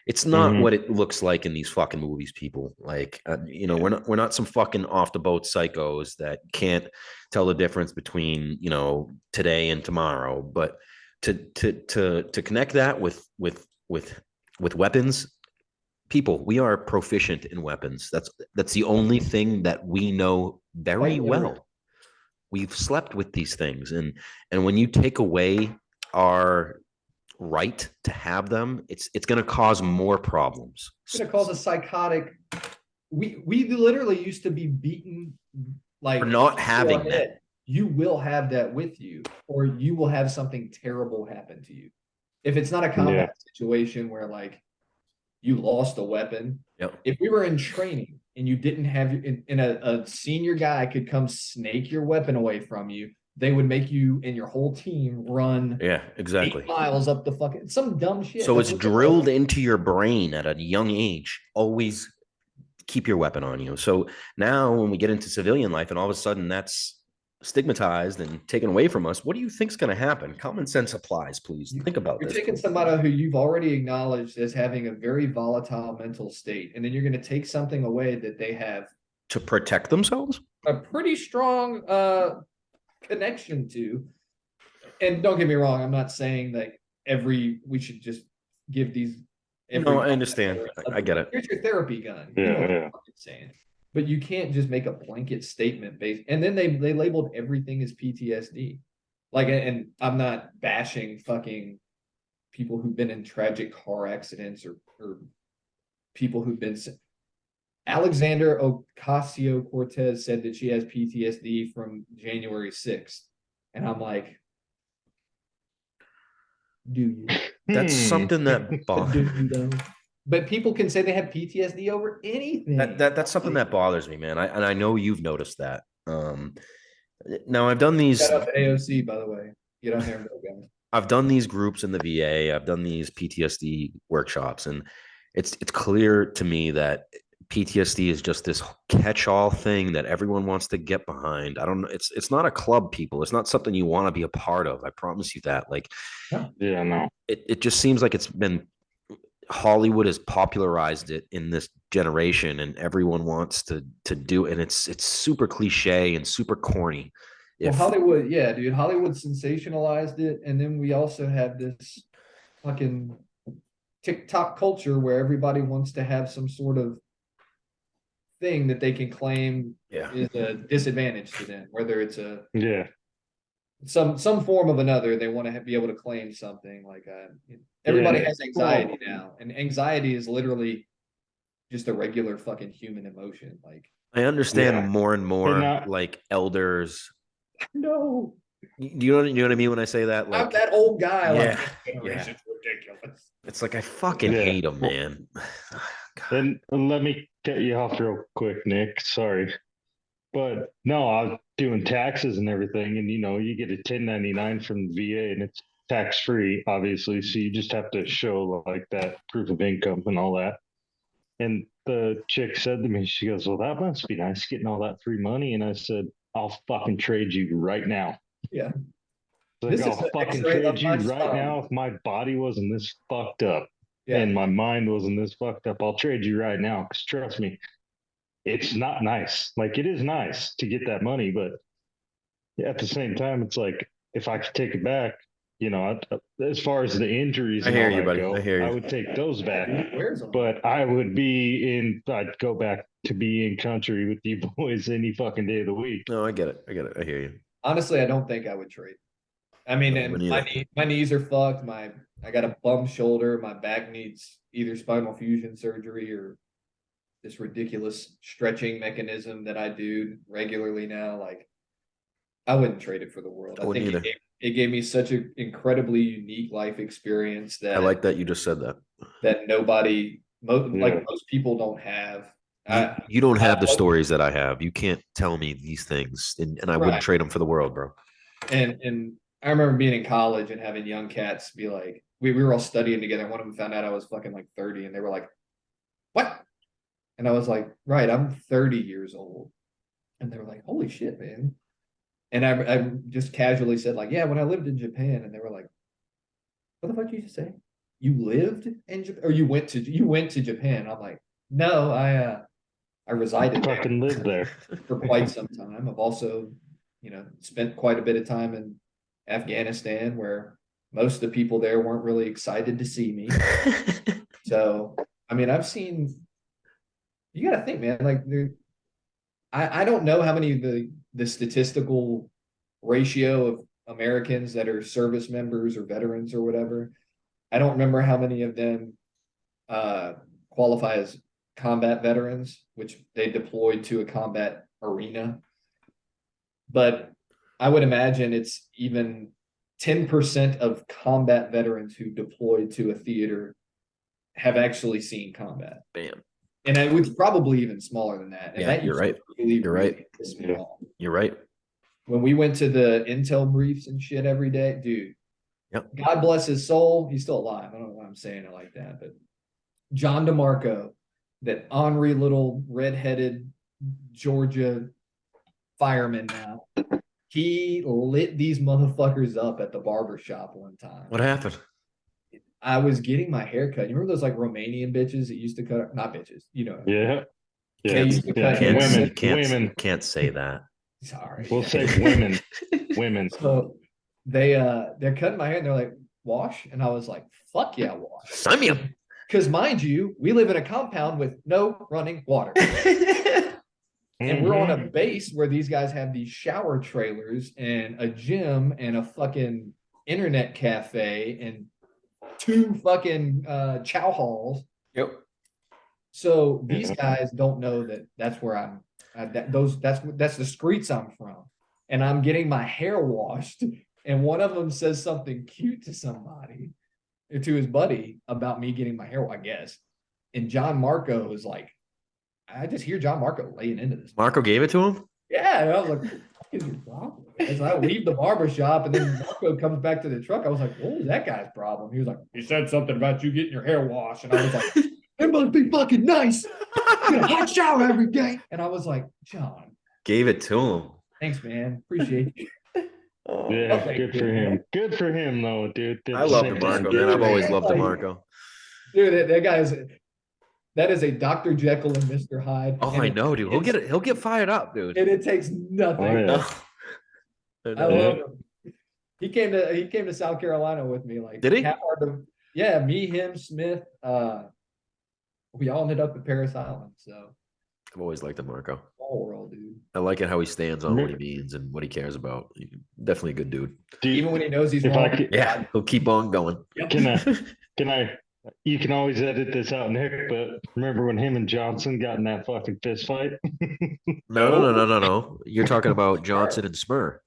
it's not what it looks like in these fucking movies, people. Like, we're not some fucking off the boat psychos that can't tell the difference between today and tomorrow. But to connect that with weapons, people, we are proficient in weapons. That's the only thing that we know very well. We've slept with these things, and when you take away our right to have them, it's going to cause more problems. It's going to cause a psychotic. We literally used to be beaten like for not having that. You will have that with you, or you will have something terrible happen to you. If it's not a combat situation where like you lost a weapon. Yep. If we were in training and you didn't have and a senior guy could come snake your weapon away from you, they would make you and your whole team run 8 miles up the fucking some dumb shit. So it's drilled into your brain at a young age. Always keep your weapon on you. So now when we get into civilian life and all of a sudden that's stigmatized and taken away from us, what do you think is going to happen? Common sense applies, please. Think about this. You're taking somebody who you've already acknowledged as having a very volatile mental state, and then you're going to take something away that they have to protect themselves, a pretty strong connection to. And don't get me wrong, I'm not saying that we should just give these. No, I understand. I get it. Here's your therapy gun. Yeah. Saying. But you can't just make a blanket statement based. And then they labeled everything as PTSD. Like, and I'm not bashing fucking people who've been in tragic car accidents or people who've been. Alexander Ocasio-Cortez said that she has PTSD from January 6th. And I'm like, do you? That's something that do you though? But people can say they have PTSD over anything. That's something that bothers me, man. I know you've noticed that. Now I've done these. Shout out to AOC, by the way. Get on there and go, guys. I've done these groups in the VA. I've done these PTSD workshops, and it's clear to me that PTSD is just this catch-all thing that everyone wants to get behind. I don't know. It's not a club, people. It's not something you want to be a part of. I promise you that. Like, Yeah, no. it just seems like it's been Hollywood has popularized it in this generation, and everyone wants to do it. And it's super cliche and super corny. Well, Hollywood, yeah, dude. Hollywood sensationalized it, and then we also have this fucking TikTok culture where everybody wants to have some sort of thing that they can claim is a disadvantage to them, whether it's some form of another. They want to be able to claim something like everybody has anxiety now, and anxiety is literally just a regular fucking human emotion. Like, I understand more and more, like elders. No, do you know what I mean when I say that? Like, I'm that old guy. Yeah, like, generation's ridiculous. It's like I fucking hate them, man. And let me cut you off real quick, Nick. Sorry. But no, I was doing taxes and everything, and you get a 1099 from the VA, and it's tax free, obviously. So you just have to show like that proof of income and all that. And the chick said to me, she goes, "Well, that must be nice getting all that free money." And I said, "I'll fucking trade you right now." Yeah. Like, I'll fucking trade you right now if my body wasn't this fucked up and my mind wasn't this fucked up. I'll trade you right now. Because trust me, it's not nice. Like, it is nice to get that money, but at the same time, it's like, if I could take it back, as far as the injuries and all that buddy. go, I would take those back. But I'd go back to be in country with you boys any fucking day of the week. No, I get it. I hear you. Honestly, I don't think I would trade. I mean, my knees are fucked. I got a bum shoulder. My back needs either spinal fusion surgery or this ridiculous stretching mechanism that I do regularly now. Like, I wouldn't trade it for the world. I think it gave me such an incredibly unique life experience that I like that you just said that. That most people don't have. You don't have the stories that I have. You can't tell me these things, and I wouldn't trade them for the world, bro. And I remember being in college and having young cats be like, we were all studying together. One of them found out I was fucking like 30, and they were like, "What?" And I was like, "Right, I'm 30 years old." And they were like, "Holy shit, man." And I just casually said, like, "Yeah, when I lived in Japan." And they were like, "What the fuck did you just say? You lived in Japan, or you went to Japan?" I'm like, "No, I resided there. Fucking lived there for quite some time. I've also, spent quite a bit of time in Afghanistan, where most of the people there weren't really excited to see me." So, I mean, I've seen. You got to think, man. Like, I don't know how many of the statistical ratio of Americans that are service members or veterans or whatever. I don't remember how many of them qualify as combat veterans, which they deployed to a combat arena. But I would imagine it's even 10% of combat veterans who deployed to a theater have actually seen combat. Bam. And it was probably even smaller than that. And that you're right. You're right. You're right. When we went to the intel briefs and shit every day, dude. Yep. God bless his soul. He's still alive. I don't know why I'm saying it like that, but John DeMarco, that ornery little redheaded Georgia fireman now, he lit these motherfuckers up at the barber shop one time. What happened? I was getting my hair cut. You remember those like Romanian bitches that used to cut? Not bitches, Yeah. They used to cut women. Can't say that. Sorry. We'll say women. Women. So they're cutting my hair and they're like, "Wash?" And I was like, "Fuck yeah, wash." Sign me up. Because mind you, we live in a compound with no running water. And we're on a base where these guys have these shower trailers and a gym and a fucking internet cafe and 2 fucking chow halls. Yep. So these guys don't know that that's where I'm. That's the streets I'm from, and I'm getting my hair washed. And one of them says something cute to somebody, to his buddy, about me getting my hair. I guess And John Marco was like, I just hear John Marco laying into this. Marco gave it to him? Yeah. And I was like, what the fuck is your problem? And so I leave the barber shop, and then Marco comes back to the truck. I was like, what was that guy's problem? He was like, he said something about you getting your hair washed. And I was like, it must be fucking nice. Get a hot shower every day. And I was like, John. Gave it to him. Thanks, man. Appreciate you. Yeah, okay, good for him. Good for him, though, dude. I love DeMarco, man. I've always loved DeMarco. Dude, that guy is a Dr. Jekyll and Mr. Hyde. Oh, I know, dude. He'll get fired up, dude. And it takes nothing. Oh, yeah. I love him. He came to South Carolina with me. Like, did he? Yeah, me, him, Smith. We all ended up at Paris Island. So I've always liked DeMarco. Small world, dude. I like it how he stands on what he means and what he cares about. Definitely a good dude. Even when he knows he's wrong. Yeah, he'll keep on going. Can I? You can always edit this out, Nick, but remember when him and Johnson got in that fucking fist fight? No. You're talking about Johnson and Smur.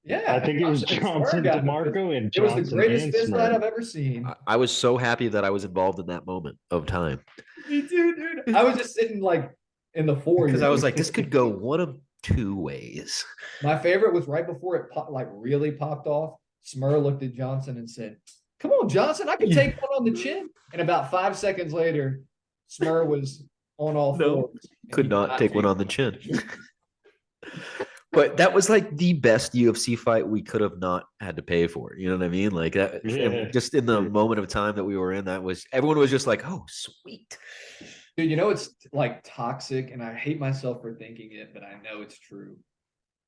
Yeah, I think it was Johnson, DeMarco, and Johnson. It was the greatest fist fight I've ever seen. I was so happy that I was involved in that moment of time. Me too, dude. I was just sitting like in the four because I was like, this could go one of two ways. My favorite was right before it really popped off. Smur looked at Johnson and said, "Come on, Johnson, I can take one on the chin." And about 5 seconds later, Smur was on all fours. Could not take one on the chin. But that was like the best UFC fight we could have not had to pay for. You know what I mean? Like that, just in the moment of time that we were in, everyone was just like, "Oh, sweet." Dude, you know, it's like toxic, and I hate myself for thinking it, but I know it's true.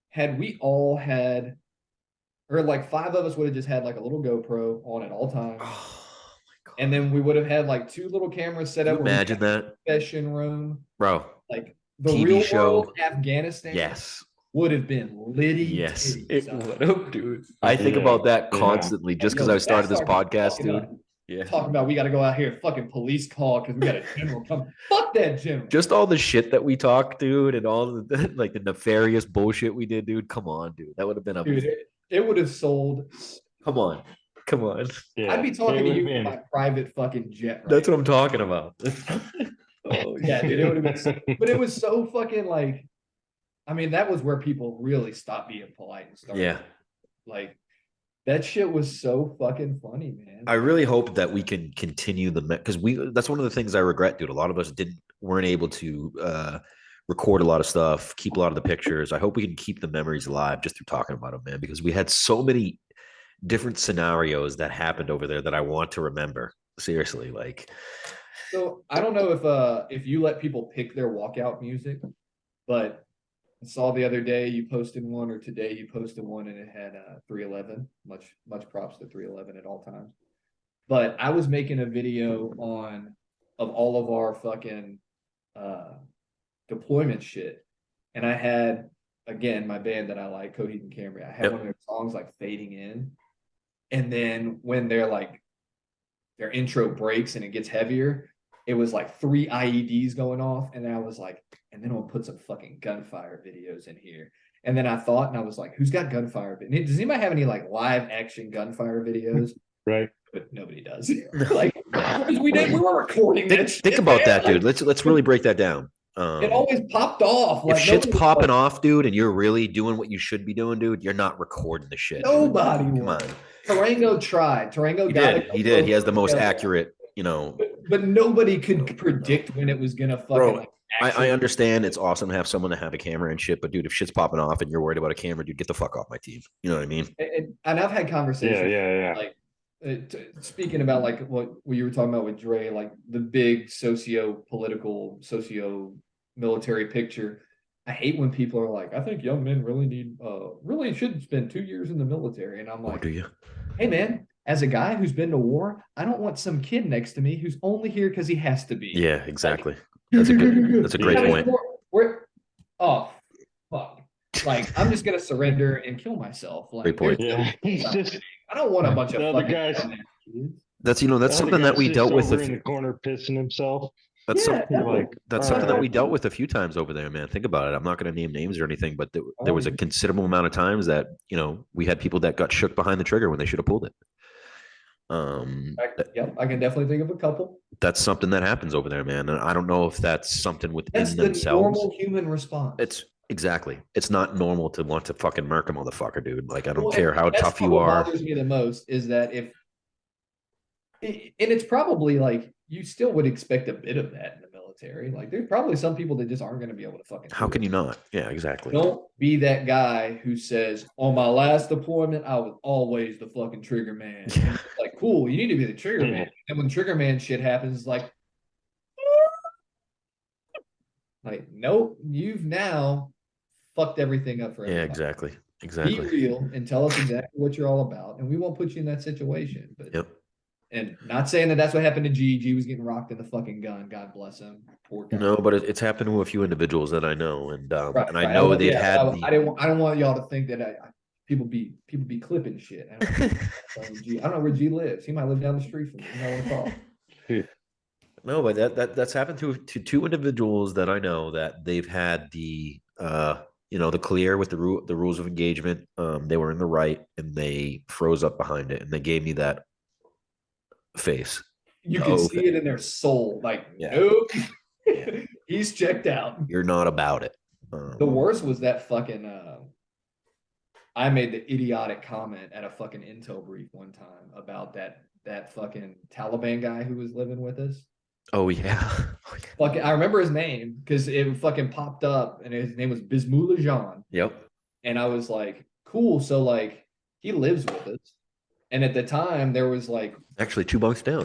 Had we all had, or like 5 of us would have just had like a little GoPro on at all times. Oh my God. And then we would have had like 2 little cameras set up. Imagine that. Confession room. Bro. Like the TV real show. world Afghanistan. Yes. Would have been litty. Yes. It would have, dude. I think about that constantly just because I started this podcast, dude. Yeah. Talking about we got to go out here, fucking police call because we got a general come. Fuck that general. Just all the shit that we talked, dude, and all the like the nefarious bullshit we did, dude. Come on, dude. That would have been a. Dude, it would have sold. Come on. Yeah, I'd be talking to you from my private fucking jet. That's what I'm talking about. Oh yeah, dude. It would have been. But it was so fucking like. I mean, that was where people really stopped being polite and started. Yeah. Like. That shit was so fucking funny, man. I really hope that we can continue because that's one of the things I regret, dude. A lot of us weren't able to record a lot of stuff, keep a lot of the pictures. I hope we can keep the memories alive just through talking about them, man, because we had so many different scenarios that happened over there that I want to remember. Seriously, like. So I don't know if you let people pick their walkout music, but I saw the other day you posted one, or today you posted one, and it had 311. Much props to 311 at all times. But I was making a video of all of our fucking deployment shit, and I had, again, my band that I like, Coheed and Cambria. I had one of their songs like fading in, and then when their intro breaks and it gets heavier, it was like 3 IEDs going off, and then I was like, and then we'll put some fucking gunfire videos in here. And then I thought, and I was like, who's got gunfire? Does anybody have any like live action gunfire videos? Right. But nobody does. Like, we were recording that shit. Think about that, dude. Let's really break that down. It always popped off. If shit's popping off, dude, and you're really doing what you should be doing, dude, you're not recording the shit. Nobody. Come on. Tarango tried. Tarango got it. He did. He has the most accurate, But nobody could predict when it was gonna fucking. I understand it's awesome to have someone to have a camera and shit, but dude, if shit's popping off and you're worried about a camera, dude, get the fuck off my team. You know what I mean? And I've had conversations. Yeah. Like speaking about like what you were talking about with Dre, like the big socio-political, socio-military picture. I hate when people are like, I think young men really should spend 2 years in the military. And I'm like, do you? Hey man, as a guy who's been to war, I don't want some kid next to me who's only here because he has to be. Yeah, exactly. That's a great point. Oh, fuck. Like, I'm just gonna surrender and kill myself. Like, great point. Yeah. I don't want a bunch of fucking guys. That's something that we dealt with in the corner pissing himself. That's something that we dealt with a few times over there, man. Think about it. I'm not going to name names or anything, but there was a considerable amount of times that we had people that got shook behind the trigger when they should have pulled it. Yep, I can definitely think of a couple. That's something that happens over there, man. And I don't know if that's something That's within the themselves. normal human response. It's exactly. It's not normal to want to fucking murk a motherfucker, dude. Like I don't Well, care how that's tough you what are. bothers me the most is that if, and it's probably like you still would expect a bit of that in the military. Like there's probably some people that just aren't going to be able to fucking. How can you not? Yeah, exactly. Don't be that guy who says, "On my last deployment, I was always the fucking trigger man." Yeah. And it's like, cool, you need to be the trigger man. And when trigger man shit happens, it's like, nope, you've now fucked everything up for Yeah, everybody. exactly. Be Exactly. real and tell us exactly what you're all about, and we won't put you in that situation. But Yep. and not saying that that's what happened to G. G was getting rocked in the fucking gun. God bless him. Poor guy. No, but it's happened to a few individuals that I know, and Right, I right. know they've Yeah, had the. I don't want y'all to think that people be clipping shit. I don't know where G lives. He might live down the street from me. You might want to call. No, but that's happened to two individuals that I know that they've had the the clear with the rules of engagement. They were in the right and they froze up behind it and they gave me that face. You can see it in their soul. Like, Yeah. nope. Yeah. He's checked out. You're not about it. The worst was that fucking I made the idiotic comment at a fucking intel brief one time about that fucking Taliban guy who was living with us. Oh yeah. Fucking, I remember his name because it fucking popped up and his name was Bismillah Jean. Yep. And I was like, cool. So like he lives with us. And at the time there was like actually 2 bunks down.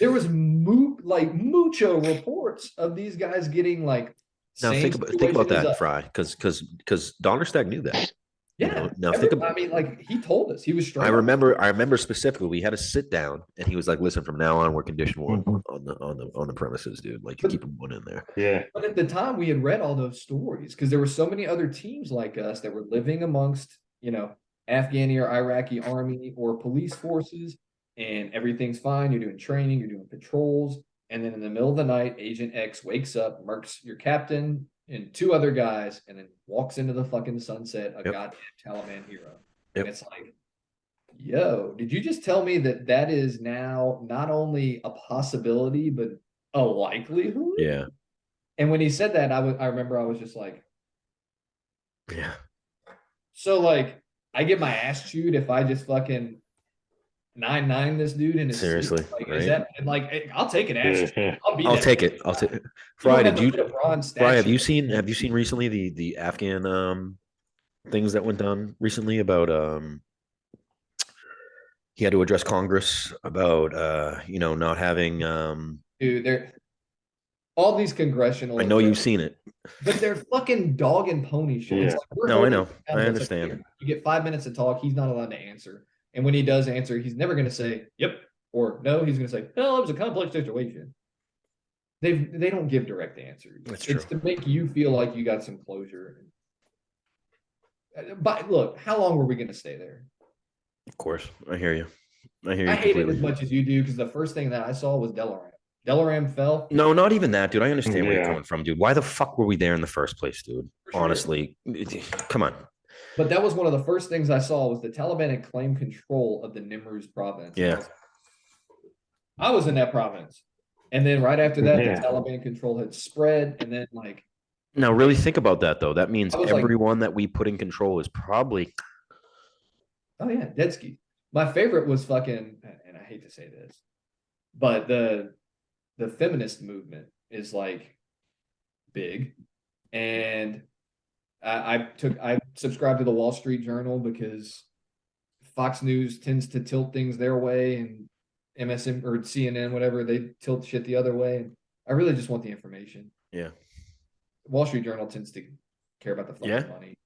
there was mucho reports of these guys getting like now think about that, Frey, because Donnerstag knew that. Yeah. Now think about. I mean, like he told us he was straight. I remember specifically. We had to sit down, and he was like, "Listen, from now on, we're condition one on the premises, dude. Like, you keep one in there." Yeah. But at the time, we had read all those stories because there were so many other teams like us that were living amongst, Afghani or Iraqi army or police forces, and everything's fine. You're doing training, you're doing patrols, and then in the middle of the night, Agent X wakes up, murks your captain and 2 other guys, and then walks into the fucking sunset, a goddamn Taliban hero. Yep. And it's like, yo, did you just tell me that is now not only a possibility, but a likelihood? Yeah. And when he said that, I remember I was just like, yeah. So like, I get my ass chewed if I just fucking 9-9 this dude in his seriously, sleep. Like, right? Is that like I'll take an ass chewed. I'll take it. Fry, Fry, have you seen recently the Afghan things that went down recently about he had to address Congress about not having dude, they're all these congressional. I know you've seen it. But they're fucking dog and pony shit. Yeah. It's like no, I know. I understand. Like, you get 5 minutes to talk. He's not allowed to answer. And when he does answer, he's never going to say, yep, or no. He's going to say, no, it was a complex situation. They don't give direct answers. That's true. It's to make you feel like you got some closure. But look, how long were we going to stay there? Of course. I hear you. I hate it as much as you do because the first thing that I saw was Delaram. Delaram fell. No, not even that, dude. I understand where you're coming from, dude. Why the fuck were we there in the first place, dude? Sure. Honestly, come on. But that was one of the first things I saw was the Taliban had claimed control of the Nimruz province. Yeah. I was in that province. And then right after that, the Taliban control had spread. And then like. Now really think about that though. That means everyone that we put in control is probably. Oh yeah, dead ski. My favorite was fucking, and I hate to say this, but the feminist movement is like big. And I subscribed to the Wall Street Journal because Fox News tends to tilt things their way and MSN or CNN, whatever, they tilt shit the other way. And I really just want the information. Yeah. Wall Street Journal tends to care about the fucking money.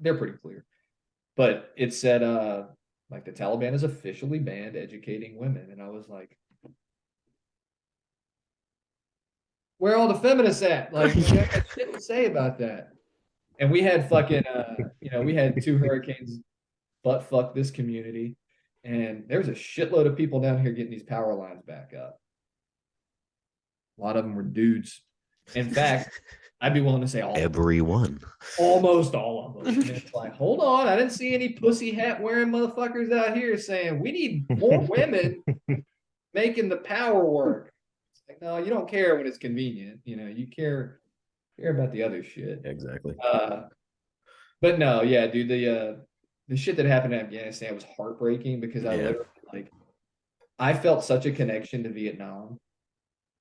They're pretty clear. But it said like the Taliban has officially banned educating women. And I was like, where are all the feminists at? Like, we got shit to say about that. And we had fucking, we had 2 hurricanes butt fuck this community. And there's a shitload of people down here getting these power lines back up. A lot of them were dudes. In fact, I'd be willing to say all of them. Everyone. Almost all of them. And it's like, hold on, I didn't see any pussy hat wearing motherfuckers out here saying we need more women making the power work. It's like, no, you don't care when it's convenient. You care about the other shit. Exactly. But no, yeah, dude, the shit that happened in Afghanistan was heartbreaking because I literally I felt such a connection to Vietnam.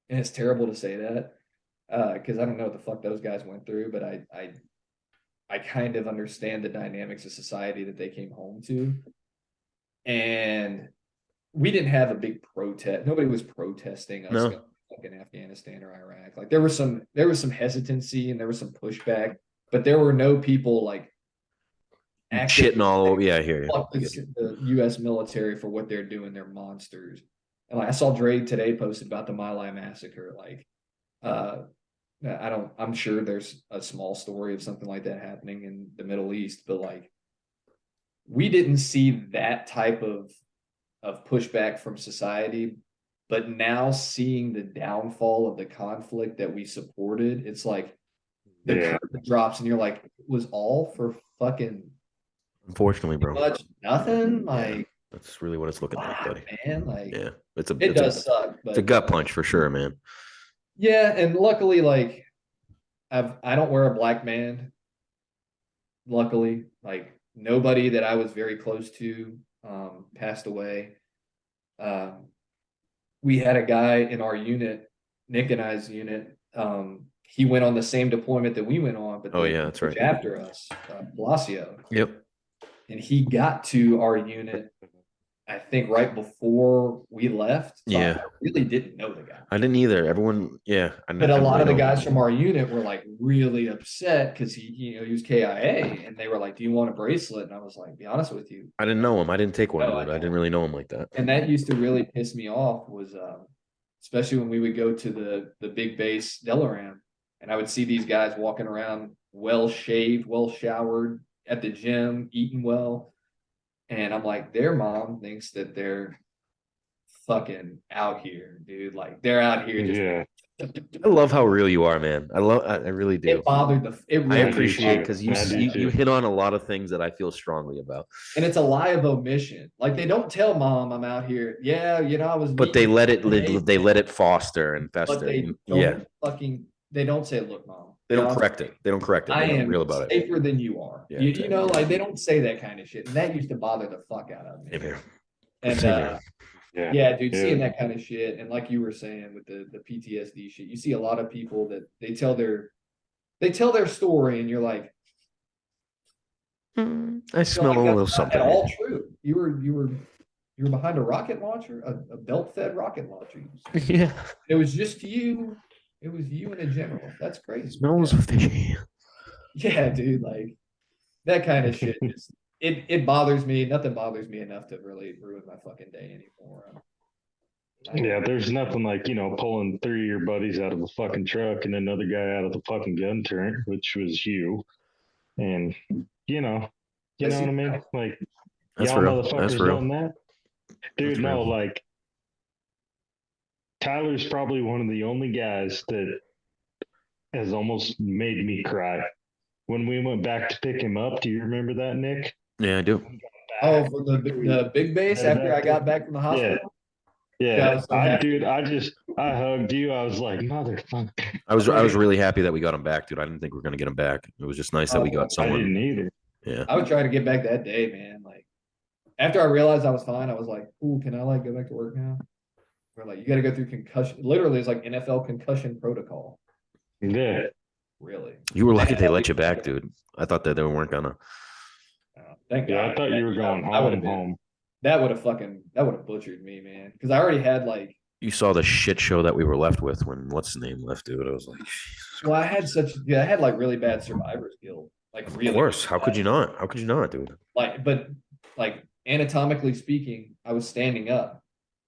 And it's terrible to say that because I don't know what the fuck those guys went through, but I kind of understand the dynamics of society that they came home to. And we didn't have a big protest. Nobody was protesting us going in Afghanistan or Iraq. Like there was some hesitancy and there was some pushback, but there were no people like shitting all over. Yeah, I hear you. The U.S. military for what they're doing. They're monsters. And like I saw Dre today posted about the My Lai massacre. Like, I'm sure there's a small story of something like that happening in the Middle East, but like, we didn't see that type of pushback from society. But now seeing the downfall of the conflict that we supported, it's like the curtain drops, and you're like, it was all for fucking. Unfortunately, bro. Much nothing. Like that's really what it's looking like, buddy. Man, like it does suck. But it's a gut punch for sure, man. Yeah, and luckily, like I don't wear a black band. Luckily, like nobody that I was very close to passed away. We had a guy in our unit, Nick and I's unit. He went on the same deployment that we went on, but that's right. After us, Palacio. Yep. And he got to our unit, I think, right before we left. So I really didn't know the guy. I didn't either. Everyone, but a lot of the guys from our unit were like really upset because he was KIA, and they were like, "Do you want a bracelet?" And I was like, "Be honest with you, I didn't know him. I didn't take one. I didn't really know him like that." And that used to really piss me off. Was especially when we would go to the big base Delaram, and I would see these guys walking around well shaved, well showered, at the gym, eating well. And I'm like, their mom thinks that they're fucking out here, dude. Like they're out here. I love how real you are, man. I really do. It bothered I appreciate because you hit on a lot of things that I feel strongly about. And it's a lie of omission. Like they don't tell mom I'm out here. Yeah, I was. But they let it foster and fester. They don't say, look, mom. They don't correct it. They don't correct it. I am real about safer than you are. Yeah, you know, like they don't say that kind of shit. And that used to bother the fuck out of me. And dude, seeing that kind of shit, and like you were saying with the PTSD shit, you see a lot of people that they tell their story, and you're like, I smell a little something. Not all true. You were behind a rocket launcher, a belt-fed rocket launcher. Yeah, it was just you. It was you and a general. That's crazy. Smells fishy. Yeah, dude, like that kind of shit. It bothers me. Nothing bothers me enough to really ruin my fucking day anymore. There's nothing like, pulling 3 of your buddies out of a fucking truck and another guy out of the fucking gun turret, which was you. And you know what I mean? Like that's y'all real. motherfuckers done that. Dude, no, like Tyler's probably one of the only guys that has almost made me cry. When we went back to pick him up, do you remember that, Nick? Yeah, I do. Oh, for the big base after I got back from the hospital? Yeah. I hugged you. I was like, motherfucker. I was really happy that we got him back, dude. I didn't think we were gonna get him back. It was just nice that we got someone. I didn't either. Yeah. I would try to get back that day, man. Like after I realized I was fine, I was like, ooh, can I like go back to work now? We're like, you got to go through concussion. Literally, it's like NFL concussion protocol. Yeah. Really? You were lucky they let you back, dude. I thought that they weren't gonna. Thank God. I thought you were going home. That would have butchered me, man. Because I already had like. You saw the shit show that we were left with when what's his name left, dude. I was like, well, I had like really bad survivor's guilt. Like really. Of course. How could you not? How could you not, dude? But anatomically speaking, I was standing up.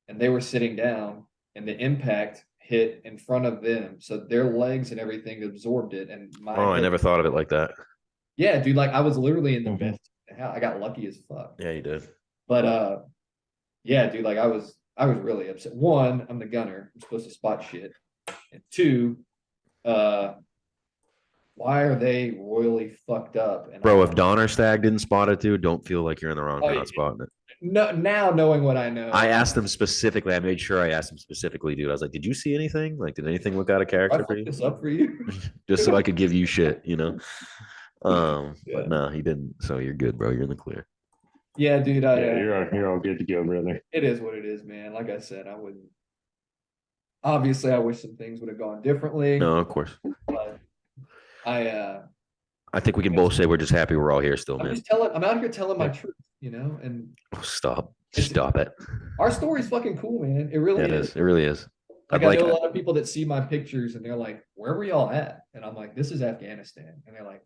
And they were sitting down, and the impact hit in front of them, so their legs and everything absorbed it. And I never thought of it like that. Yeah, dude, like I was literally in the best. I got lucky as fuck. Yeah, you did. But yeah, dude, like I was really upset. One, I'm the gunner. I'm supposed to spot shit. And two, why are they royally fucked up? And Bro, if Donnerstag didn't spot it, dude, don't feel like you're in the wrong for Oh, not spotting it. no, now knowing what I know, I asked him specifically. I made sure I asked him specifically, dude. I was like, "Did you see anything? Like, did anything look out of I character for fucked you?" this up for you. Just so I could give you shit, Yeah. But no, he didn't. So you're good, bro. You're in the clear. Yeah, dude. Yeah, you're all good to go, brother. It is what it is, man. Like I said, I wouldn't. Obviously, I wish some things would have gone differently. No, of course. But I I think we can both say we're just happy we're all here still, I'm man. just telling. I'm out here telling my truth, and Oh, stop. It's- Stop it. our story's fucking cool, man. It really It is. is. It really is. Like, I'd I like know a lot of people that see my pictures and they're like, "Where were y'all at?" And I'm like, "This is Afghanistan." And they're like,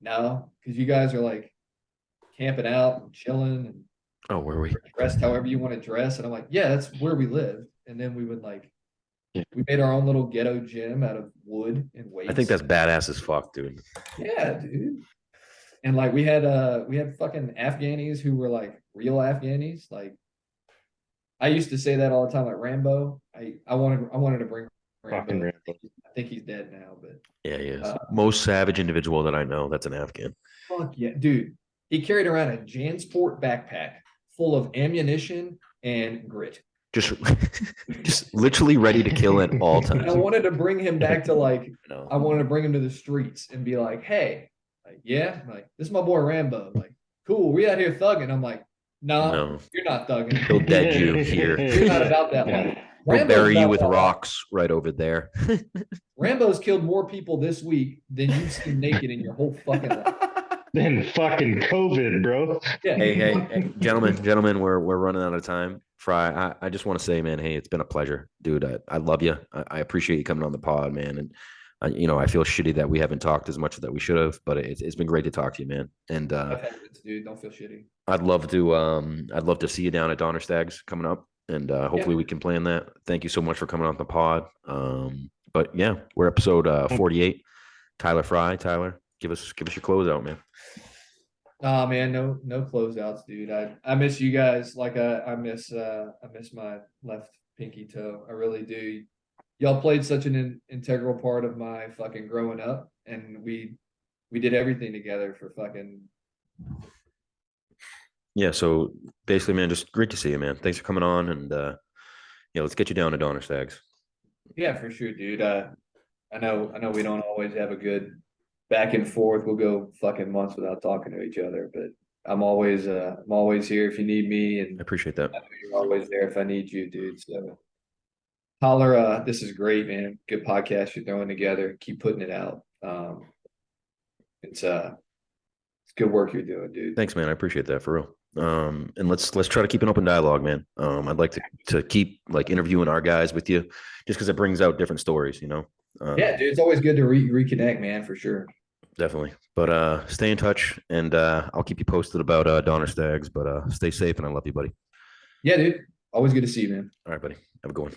"No, because you guys are like camping out and chilling and Oh, where are we? dressed however you want to dress." And I'm like, "Yeah, that's where we live." And then we would like, Yeah. we made our own little ghetto gym out of wood and weights. I think that's badass as fuck, dude. Yeah, dude. And like we had fucking Afghanis who were like real Afghanis. Like I used to say that all the time, like Rambo. I wanted to bring Fucking Rambo. Rambo. I think he's dead now, but Yeah, he is. Uh, Most savage individual that I know that's an Afghan. fuck yeah, dude. He carried around a JanSport backpack full of ammunition and grit. Just just literally ready to kill at all And I times. wanted to bring him back to like No. I wanted to bring him to the streets and be like, "Hey, like, yeah, like this is my boy Rambo. Like, cool, we out here thugging." I'm like, "Nah, No. you're not thugging. He'll dead you here. You're not about that life." We'll Rambo's bury you about with that life. rocks right over there. Rambo's killed more people this week than you've seen naked in your whole fucking life. Then fucking COVID, bro. Yeah. Hey, gentlemen, we're running out of time. Fry, I just want to say, man, hey, it's been a pleasure, dude. I love you. I appreciate you coming on the pod, man. And I feel shitty that we haven't talked as much that we should have, but it's been great to talk to you, man. And Dude, don't feel shitty. I'd love to see you down at Donnerstag's coming up, and hopefully we can plan that. Thank you so much for coming on the pod. But yeah, we're episode 48. Tyler Frey. Tyler, give us your closeout, man. Nah, man, no closeouts, dude. I miss you guys. Like I miss my left pinky toe. I really do. Y'all played such an integral part of my fucking growing up, and we did everything together for fucking. Yeah, so basically, man, just great to see you, man. Thanks for coming on, and let's get you down to Donnerstag's. Yeah, for sure, dude. I know we don't always have a good back and forth. We'll go fucking months without talking to each other, but I'm always here if you need me, and I appreciate that. I know you're always there if I need you, dude. So holler, this is great, man. Good podcast you're throwing together. Keep putting it out. It's good work you're doing, dude. Thanks, man. I appreciate that for real. And let's try to keep an open dialogue, man. I'd like to keep like interviewing our guys with you, just because it brings out different stories, Yeah, dude, it's always good to reconnect, man, for sure. Definitely. But stay in touch, and I'll keep you posted about Donnerstag's. But stay safe, and I love you, buddy. Yeah, dude. Always good to see you, man. All right, buddy. Have a good one.